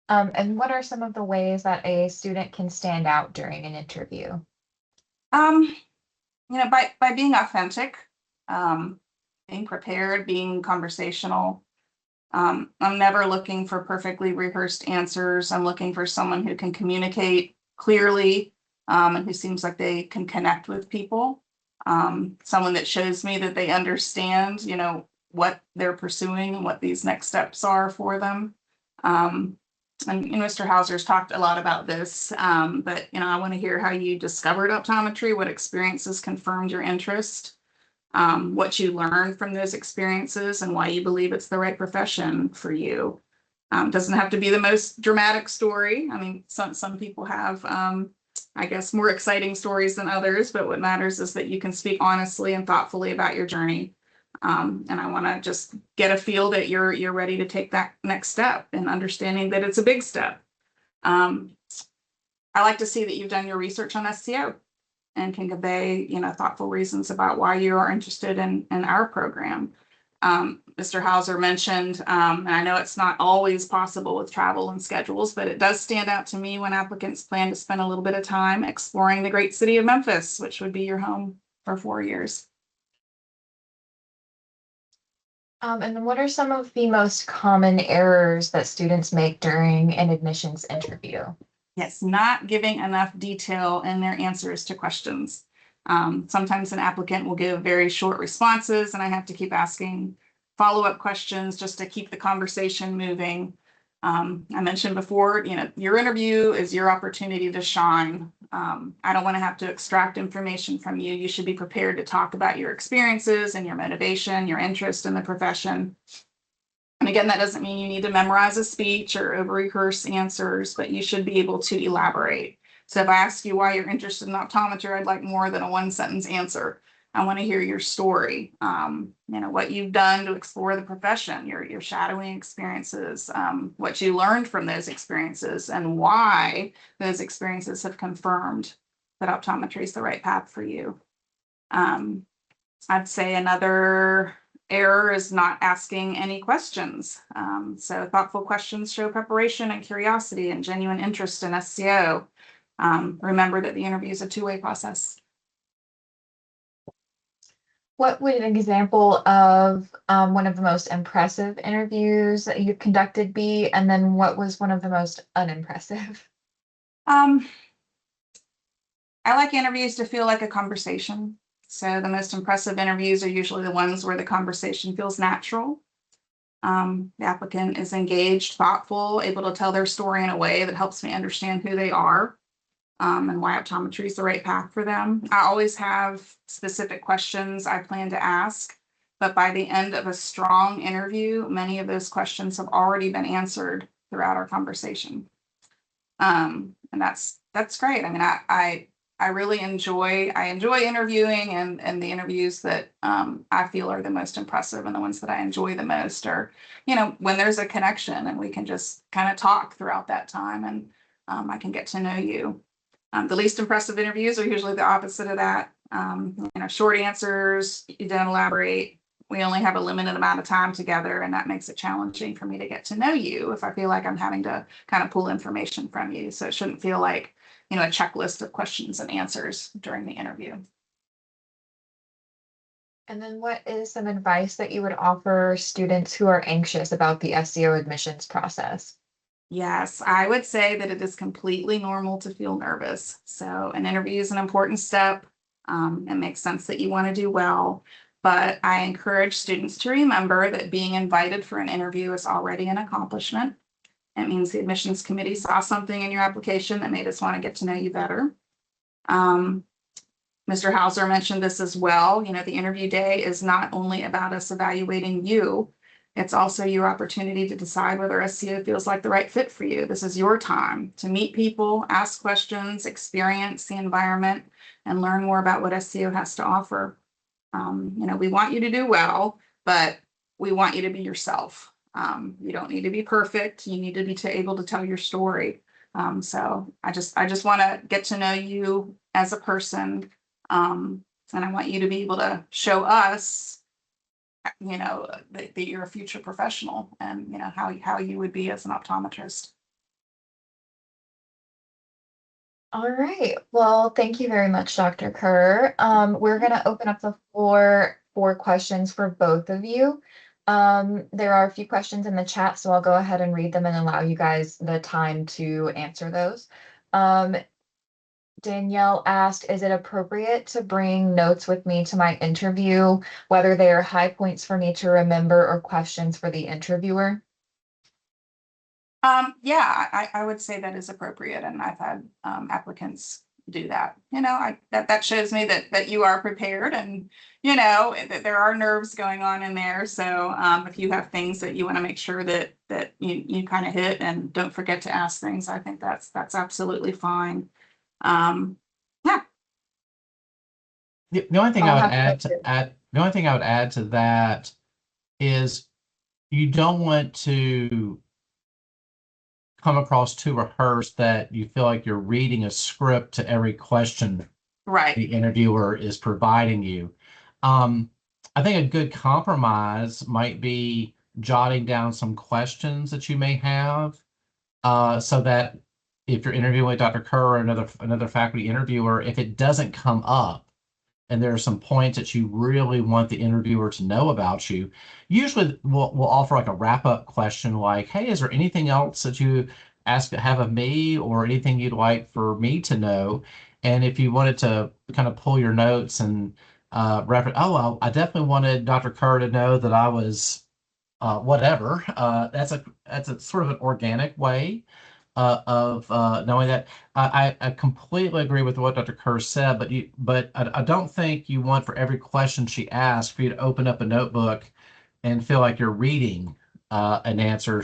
And what are some of the ways that a student can stand out during an interview? By being authentic, being prepared, being conversational. I'm never looking for perfectly rehearsed answers. I'm looking for someone who can communicate clearly, and who seems like they can connect with people. Someone that shows me that they understand, what they're pursuing and what these next steps are for them. And Mr. Hauser's talked a lot about this, but I want to hear how you discovered optometry, what experiences confirmed your interest. what you learned from those experiences and why you believe it's the right profession for you. Doesn't have to be the most dramatic story. I mean, some people have, I guess, more exciting stories than others, but what matters is that you can speak honestly and thoughtfully about your journey. And I want to just get a feel that you're ready to take that next step and understanding that it's a big step. I like to see that you've done your research on SCO and can convey, thoughtful reasons about why you are interested in our program. Mr. Hauser mentioned, and I know it's not always possible with travel and schedules, but it does stand out to me when applicants plan to spend a little bit of time exploring the great city of Memphis, which would be your home for 4 years. And then what are some of the most common errors that students make during an admissions interview? Yes, not giving enough detail in their answers to questions. Sometimes an applicant will give very short responses, and I have to keep asking follow-up questions just to keep the conversation moving. I mentioned before, your interview is your opportunity to shine. I don't want to have to extract information from you. You should be prepared to talk about your experiences and your motivation, your interest in the profession. And again, that doesn't mean you need to memorize a speech or over rehearse answers, but you should be able to elaborate. So if I ask you why you're interested in optometry, I'd like more than a one sentence answer. I want to hear your story, what you've done to explore the profession, your shadowing experiences, what you learned from those experiences, and why those experiences have confirmed that optometry is the right path for you. I'd say another error is not asking any questions. So thoughtful questions show preparation and curiosity and genuine interest in SCO. Remember that the interview is a two-way process. What would an example of one of the most impressive interviews that you've conducted be? And then what was one of the most unimpressive? I like interviews to feel like a conversation. So the most impressive interviews are usually the ones where the conversation feels natural. The applicant is engaged, thoughtful, able to tell their story in a way that helps me understand who they are, and why optometry is the right path for them. I always have specific questions I plan to ask, but by the end of a strong interview, many of those questions have already been answered throughout our conversation. And that's great. I mean, I really enjoy interviewing, and the interviews that I feel are the most impressive and the ones that I enjoy the most are, when there's a connection and we can just kind of talk throughout that time, and I can get to know you. The least impressive interviews are usually the opposite of that. Short answers, you don't elaborate. We only have a limited amount of time together, and that makes it challenging for me to get to know you if I feel like I'm having to kind of pull information from you. So it shouldn't feel like, a checklist of questions and answers during the interview. And then what is some advice that you would offer students who are anxious about the SCO admissions process? Yes, I would say that it is completely normal to feel nervous. So an interview is an important step. It makes sense that you want to do well, but I encourage students to remember that being invited for an interview is already an accomplishment. It means the admissions committee saw something in your application that made us want to get to know you better. Mr. Hauser mentioned this as well. The interview day is not only about us evaluating you, it's also your opportunity to decide whether SCO feels like the right fit for you. This is your time to meet people, ask questions, experience the environment, and learn more about what SCO has to offer. We want you to do well, but we want you to be yourself. You don't need to be perfect. You need to be able to tell your story. So I just want to get to know you as a person. And I want you to be able to show us, that you're a future professional, and how you would be as an optometrist. All right. Well, thank you very much, Dr. Kerr. We're going to open up the floor for questions for both of you. There are a few questions in the chat, so I'll go ahead and read them and allow you guys the time to answer those. Danielle asked, is it appropriate to bring notes with me to my interview, whether they are high points for me to remember or questions for the interviewer? Yeah, I would say that is appropriate. And I've had applicants do that. That shows me that you are prepared, and that there are nerves going on in there. So if you have things that you want to make sure that you kind of hit, and don't forget to ask things, I think that's absolutely fine. Yeah. The only thing I'll I would have add to. the only thing I would add to that is you don't want to come across too rehearsed that you feel like you're reading a script to every question Right. the interviewer is providing you. I think a good compromise might be jotting down some questions that you may have, so that if you're interviewing with Dr. Kerr or another faculty interviewer, if it doesn't come up, and there are some points that you really want the interviewer to know about you, usually we'll offer like a wrap-up question like, hey, is there anything else that you have of me, or anything you'd like for me to know? And if you wanted to kind of pull your notes and reference, oh, well, I definitely wanted Dr. Kerr to know that I was whatever. That's a sort of an organic way of knowing that. I completely agree with what Dr. Kerr said, but I don't think you want for every question she asks for you to open up a notebook and feel like you're reading an answer.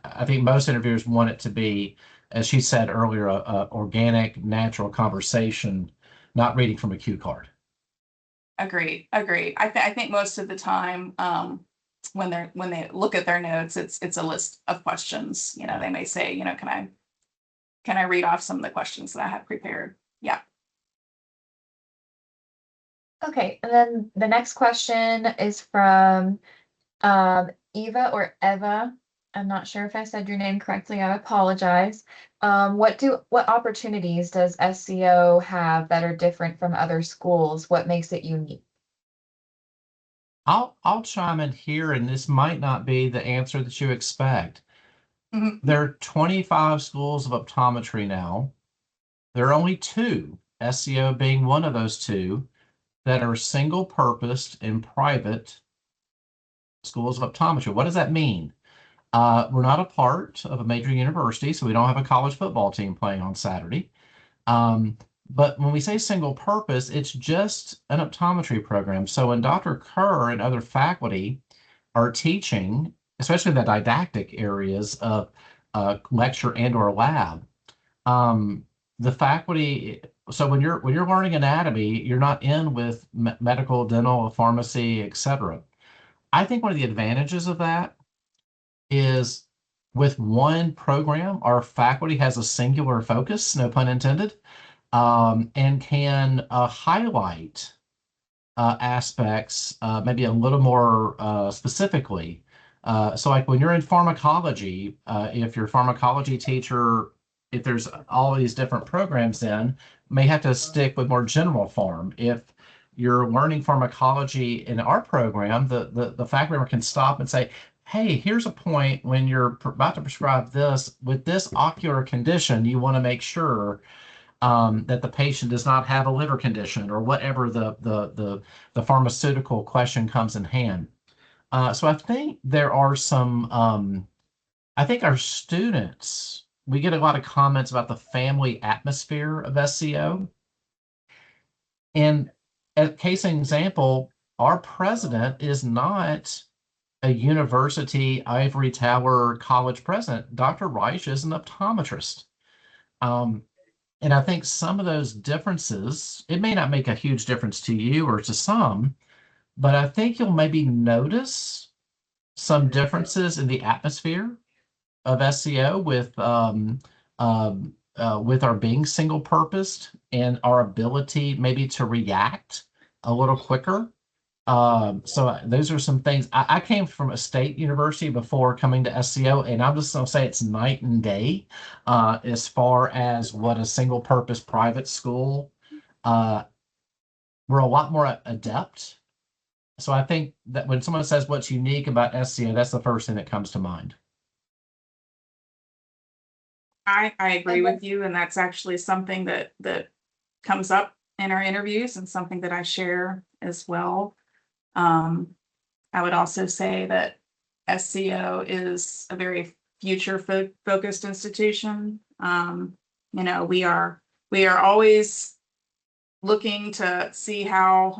I think most interviewers want it to be, as she said earlier, a organic, natural conversation, not reading from a cue card. Agree. I think most of the time, when they look at their notes, it's a list of questions. They may say, can I read off some of the questions that I have prepared? Yeah. Okay, and then the next question is from Eva or Eva. I'm not sure if I said your name correctly. I apologize. What opportunities does SCO have that are different from other schools? What makes it unique? I'll chime in here, and this might not be the answer that you expect. Mhm. There are 25 schools of optometry now. There are only two, SCO being one of those two, that are single-purposed and private schools of optometry. What does that mean? We're not a part of a major university, so we don't have a college football team playing on Saturday. But when we say single purpose, it's just an optometry program. So when Dr. Kerr and other faculty are teaching, especially the didactic areas of lecture and or lab, the faculty, so when you're learning anatomy, you're not in with medical, dental, pharmacy, etc. I think one of the advantages of that is with one program, our faculty has a singular focus, no pun intended, and can highlight aspects maybe a little more specifically. So like when you're in pharmacology, if your pharmacology teacher, if there's all these different programs in, may have to stick with more general pharm. If you're learning pharmacology in our program, the faculty member can stop and say, hey, here's a point when you're about to prescribe this, with this ocular condition, you want to make sure that the patient does not have a liver condition, or whatever the pharmaceutical question comes in hand. So I think there are some, I think our students, we get a lot of comments about the family atmosphere of SCO. And as case in example, our president is not a university ivory tower college president. Dr. Reich is an optometrist. Um, And I think some of those differences, it may not make a huge difference to you or to some, but I think you'll maybe notice some differences in the atmosphere of SEO with our being single purposed and our ability maybe to react a little quicker. So those are some things. I came from a state university before coming to SCO, and I'm just going to say it's night and day as far as what a single purpose private school. Uh, we're a lot more adept. So I think that when someone says what's unique about SCO, that's the first thing that comes to mind. I agree And with you, and that's actually something that comes up in our interviews, and something that I share as well. I would also say that SCO is a very future focused institution. We are we are always looking to see how,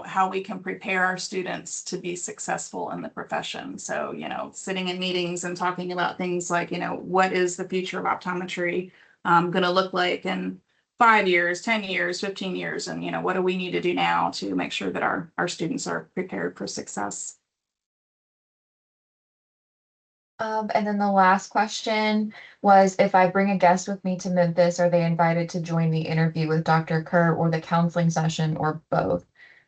how we can prepare our students to be successful in the profession. So, sitting in meetings and talking about things like, what is the future of optometry going to look like in 5 years, 10 years, 15 years, and, what do we need to do now to make sure that our students are prepared for success? And then the last question was, if I bring a guest with me to Memphis, are they invited to join the interview with Dr. Kerr or the counseling session or both?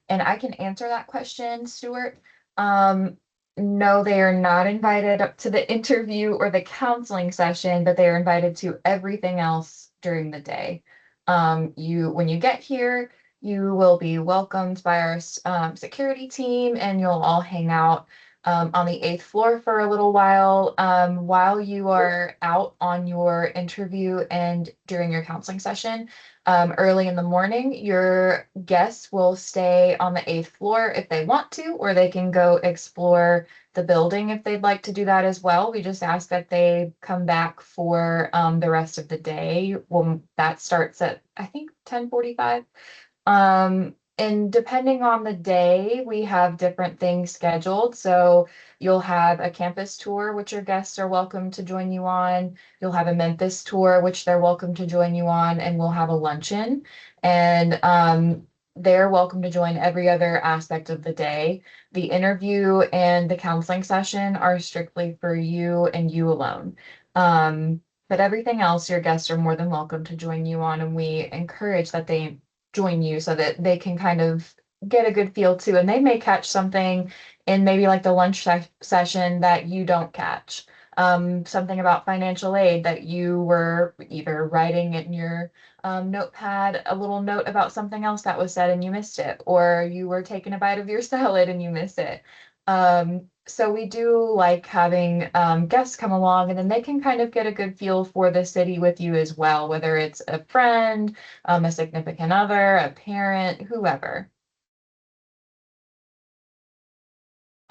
And I can answer that question, Stuart. Um, no, they are not invited up to the interview or the counseling session, but they are invited to everything else during the day. When you get here, you will be welcomed by our security team, and you'll all hang out on the eighth floor for a little while you are out on your interview and during your counseling session. Early in the morning, your guests will stay on the eighth floor if they want to, or they can go explore the building if they'd like to do that as well. We just ask that they come back for the rest of the day. Well, that starts at, I think, 10:45. And depending on the day, we have different things scheduled. So you'll have a campus tour, which your guests are welcome to join you on. You'll have a Memphis tour, which they're welcome to join you on, and we'll have a luncheon. And they're welcome to join every other aspect of the day. The interview and the counseling session are strictly for you and you alone. But everything else, your guests are more than welcome to join you on, and we encourage that they join you so that they can kind of get a good feel too. And they may catch something in maybe like the lunch session that you don't catch. Something about financial aid that you were either writing in your notepad, a little note about something else that was said and you missed it, or you were taking a bite of your salad and you missed it. So we do like having guests come along, and then they can kind of get a good feel for the city with you as well, whether it's a friend, a significant other, a parent, whoever.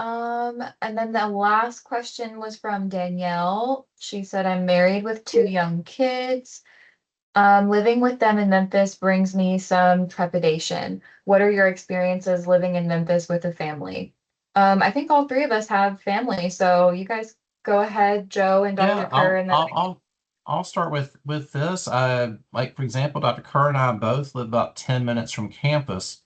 And then the last question was from Danielle. She said, I'm married with two young kids. Living with them in Memphis brings me some trepidation. What are your experiences living in Memphis with a family? I think all three of us have family, so you guys go ahead, Joe and Dr. Yeah, Kerr, and then I'll start with this. Like for example, Dr. Kerr and I both live about 10 minutes from campus.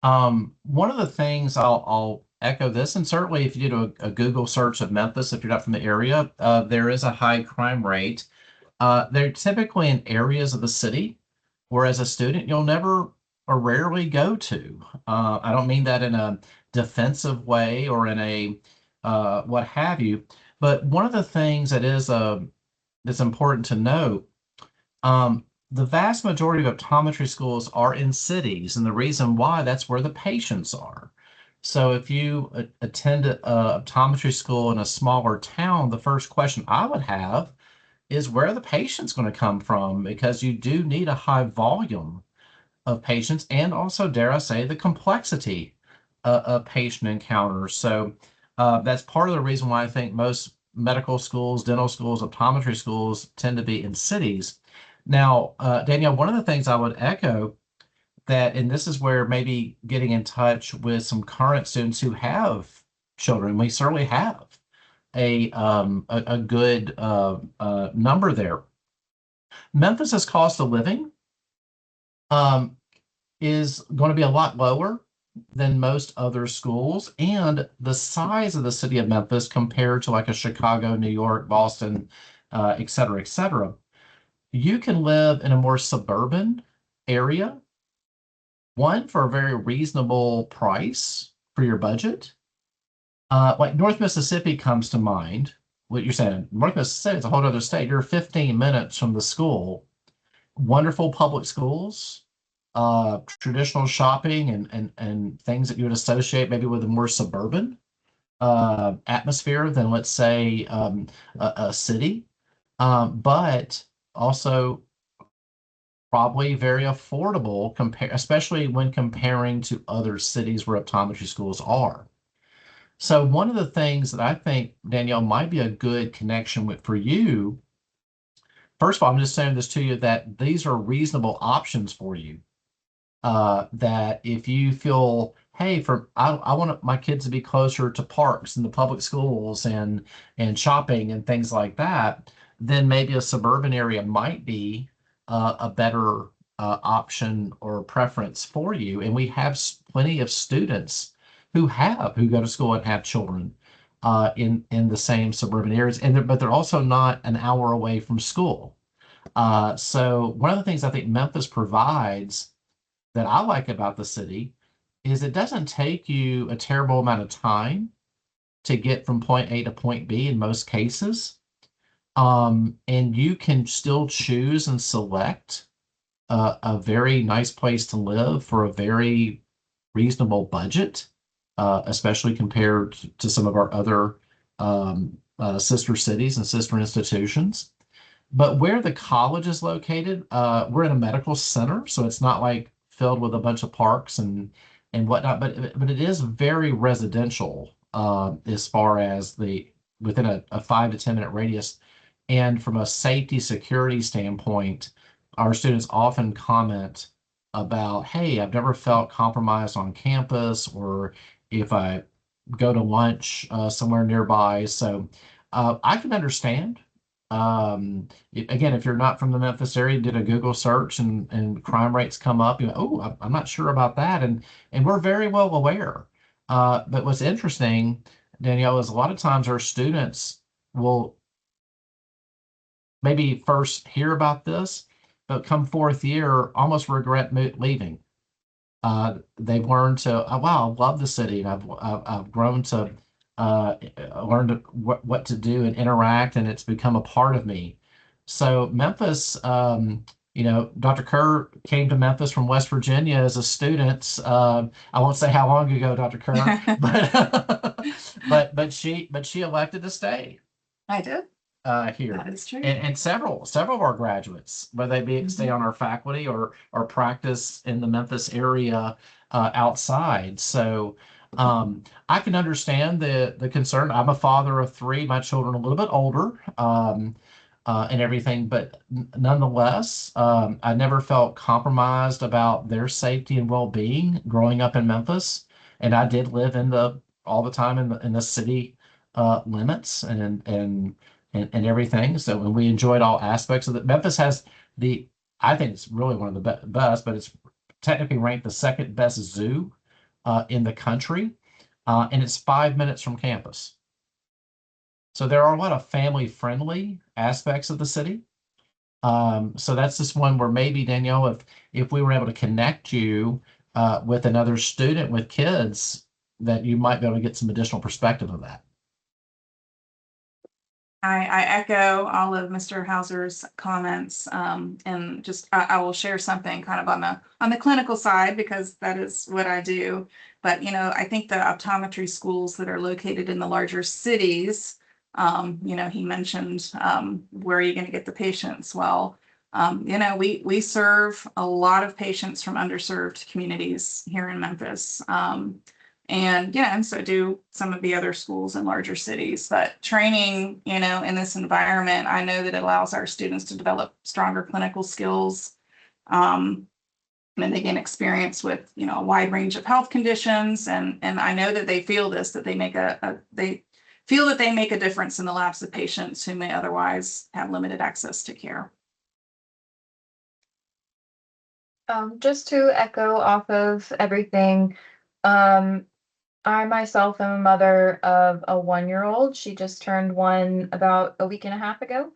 One of the things I'll echo this, and certainly if you do a Google search of Memphis, if you're not from the area, there is a high crime rate. They're typically in areas of the city, where as a student you'll never or rarely go to. I don't mean that in a defensive way or in a what have you, but one of the things that is that's important to note, the vast majority of optometry schools are in cities, and the reason why, that's where the patients are. So if you attend a optometry school in a smaller town, the first question I would have is where are the patients going to come from? Because you do need a high volume of patients, and also, dare I say, the complexity of patient encounters. So that's part of the reason why I think most medical schools, dental schools, optometry schools tend to be in cities. Now, Danielle, one of the things I would echo that, and this is where maybe getting in touch with some current students who have children, we certainly have a good number there. Memphis's cost of living um, is going to be a lot lower than most other schools, and the size of the city of Memphis compared to like a Chicago, New York, Boston, et cetera, et cetera. You can live in a more suburban area, one for a very reasonable price for your budget. Like North Mississippi comes to mind. What you're saying, North Mississippi is a whole other state. You're 15 minutes from the school. Wonderful public schools, traditional shopping, and things that you would associate maybe with a more suburban atmosphere than, let's say, a city, but also probably very affordable, especially when comparing to other cities where optometry schools are. So one of the things that I think, Danielle, might be a good connection with for you first of all, I'm just saying this to you that these are reasonable options for you. That if you feel, hey, I want my kids to be closer to parks and the public schools and shopping and things like that, then maybe a suburban area might be a better option or preference for you. And we have plenty of students who go to school and have children in the same suburban areas, but they're also not an hour away from school. So one of the things I think Memphis provides that I like about the city is it doesn't take you a terrible amount of time to get from point A to point B in most cases. And you can still choose and select a very nice place to live for a very reasonable budget, especially compared to some of our other sister cities and sister institutions. But where the college is located, we're in a medical center, so it's not like filled with a bunch of parks and whatnot. But it is very residential as far as the within a 5 to 10 minute radius. And from a safety security standpoint, our students often comment about, hey, I've never felt compromised on campus, or if I go to lunch somewhere nearby. So I can understand again, if you're not from the Memphis area, did a Google search and crime rates come up, oh, I'm not sure about that. And we're very well aware. But what's interesting, Danielle, is a lot of times our students will maybe first hear about this, but come fourth year, almost regret leaving. They've learned to, oh, wow, I love the city, and I've grown to learn what to do and interact, and it's become a part of me. So Memphis, Dr. Kerr came to Memphis from West Virginia as a student. I won't say how long ago, Dr. Kerr, but but she elected to stay I did. here. That is true. And several of our graduates, whether they be stay on our faculty or practice in the Memphis area outside. So I can understand the concern. I'm a father of three. My children are a little bit older and everything, but nonetheless, I never felt compromised about their safety and well-being growing up in Memphis. And I did live all the time in the city limits and everything. So when we enjoyed all aspects of it, Memphis has I think it's really one of the best, but it's technically ranked the second best zoo in the country, and it's 5 minutes from campus. So there are a lot of family-friendly aspects of the city. So that's just one where maybe, Danielle, if we were able to connect you with another student with kids, that you might be able to get some additional perspective of that. I echo all of Mr. Hauser's comments, and just I will share something kind of on the clinical side, because that is what I do. But I think the optometry schools that are located in the larger cities, he mentioned where are you going to get the patients? Well, we serve a lot of patients from underserved communities here in Memphis. And so do some of the other schools in larger cities. But training, in this environment, I know that it allows our students to develop stronger clinical skills. And they gain experience with, a wide range of health conditions. And I know that they feel this, that they feel that they make a difference in the lives of patients who may otherwise have limited access to care. Just to echo off of everything, I myself am a mother of a 1-year-old. She just turned one about a week and a half ago.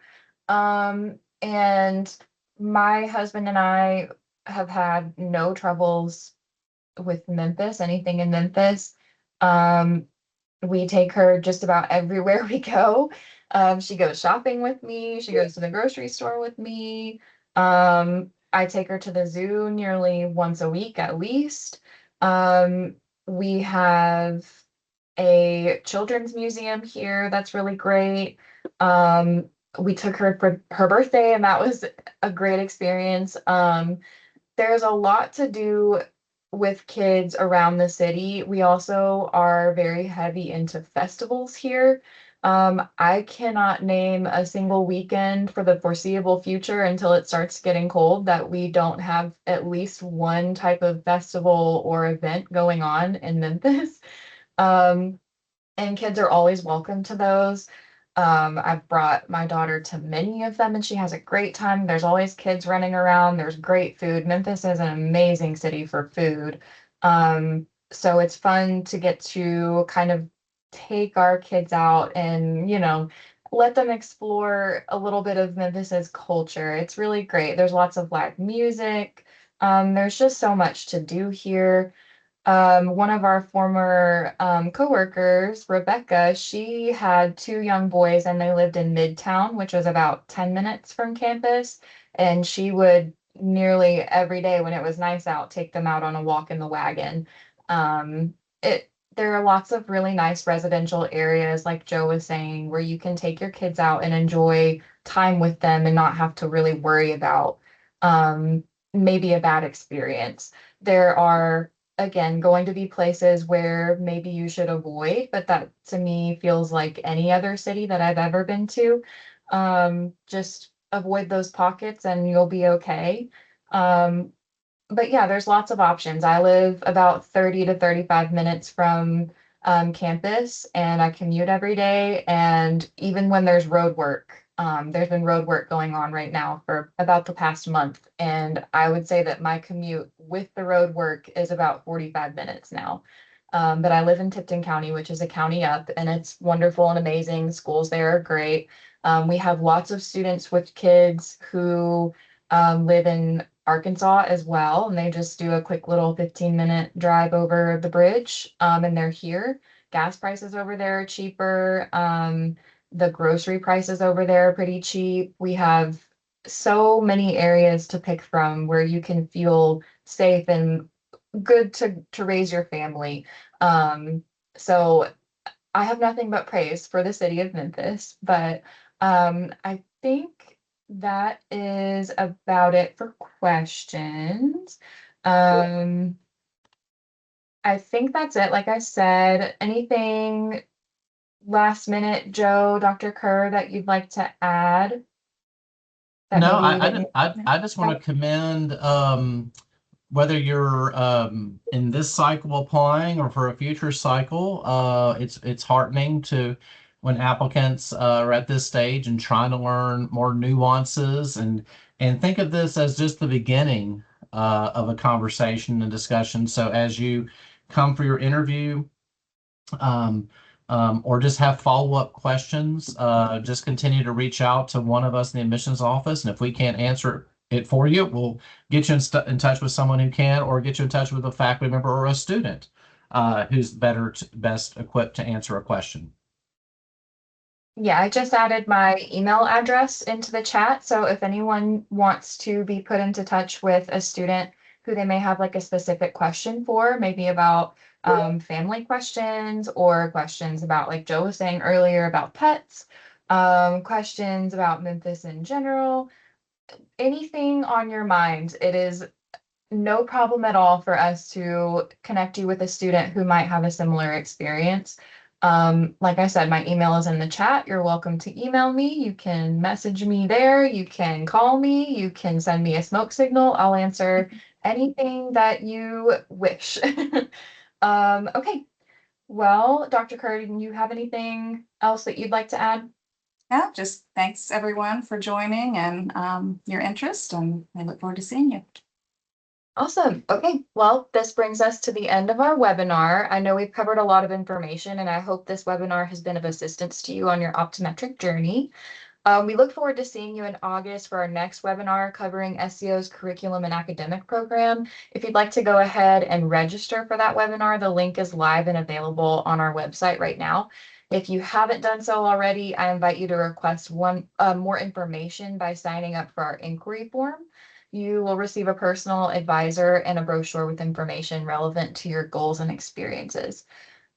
And my husband and I have had no troubles with Memphis, anything in Memphis. We take her just about everywhere we go. She goes shopping with me. She goes to the grocery store with me. I take her to the zoo nearly once a week at least. We have a children's museum here that's really great. We took her for her birthday, and that was a great experience. There's a lot to do with kids around the city. We also are very heavy into festivals here. I cannot name a single weekend for the foreseeable future until it starts getting cold that we don't have at least one type of festival or event going on in Memphis. Um, and kids are always welcome to those. I've brought my daughter to many of them and she has a great time. There's always kids running around. There's great food. Memphis is an amazing city for food. So it's fun to get to kind of take our kids out and, let them explore a little bit of Memphis's culture. It's really great. There's lots of live music. There's just so much to do here. One of our former coworkers, Rebecca, she had two young boys and they lived in Midtown, which was about 10 minutes from campus. And she would nearly every day when it was nice out, take them out on a walk in the wagon. There are lots of really nice residential areas, like Joe was saying, where you can take your kids out and enjoy time with them and not have to really worry about maybe a bad experience. There are again going to be places where maybe you should avoid, but that to me feels like any other city that I've ever been to. Just avoid those pockets and you'll be okay. Um, but yeah, there's lots of options. I live about 30 to 35 minutes from campus and I commute every day. And even when there's been road work going on right now for about the past month. And I would say that my commute with the road work is about 45 minutes now. But I live in Tipton County, which is a county up, and it's wonderful and amazing. Schools there are great. We have lots of students with kids who live in Arkansas as well, and they just do a quick little 15-minute drive over the bridge, and they're here. Gas prices over there are cheaper. The grocery prices over there are pretty cheap. We have so many areas to pick from where you can feel safe and good to raise your family. So I have nothing but praise for the city of Memphis, but I think that is about it for questions. Um, I think that's it. Like I said, anything last minute, Joe, Dr. Kerr, that you'd like to add that No, maybe we didn't? I just want to commend whether you're in this cycle applying or for a future cycle. It's heartening to when applicants are at this stage and trying to learn more nuances and think of this as just the beginning of a conversation and discussion. So as you come for your interview, um, or just have follow-up questions, just continue to reach out to one of us in the admissions office. And if we can't answer it for you, we'll get you in touch with someone who can, or get you in touch with a faculty member or a student who's best equipped to answer a question. Yeah, I just added my email address into the chat. So if anyone wants to be put into touch with a student who they may have like a specific question for, maybe about family questions or questions about, like Joe was saying earlier, about pets, questions about Memphis in general, anything on your mind, it is no problem at all for us to connect you with a student who might have a similar experience. Like I said, my email is in the chat. You're welcome to email me. You can message me there. You can call me. You can send me a smoke signal. I'll answer anything that you wish. Okay. Well, Dr. Curry, do you have anything else that you'd like to add? Yeah, just thanks everyone for joining and your interest, and I look forward to seeing you. Awesome. Okay. Well, this brings us to the end of our webinar. I know we've covered a lot of information, and I hope this webinar has been of assistance to you on your optometric journey. We look forward to seeing you in August for our next webinar covering SCO's curriculum and academic program. If you'd like to go ahead and register for that webinar, the link is live and available on our website right now. If you haven't done so already, I invite you to request more information by signing up for our inquiry form. You will receive a personal advisor and a brochure with information relevant to your goals and experiences.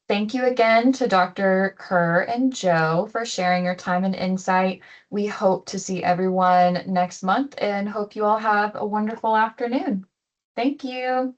Thank you again to Dr. Kerr and Joe for sharing your time and insight. We hope to see everyone next month and hope you all have a wonderful afternoon. Thank you.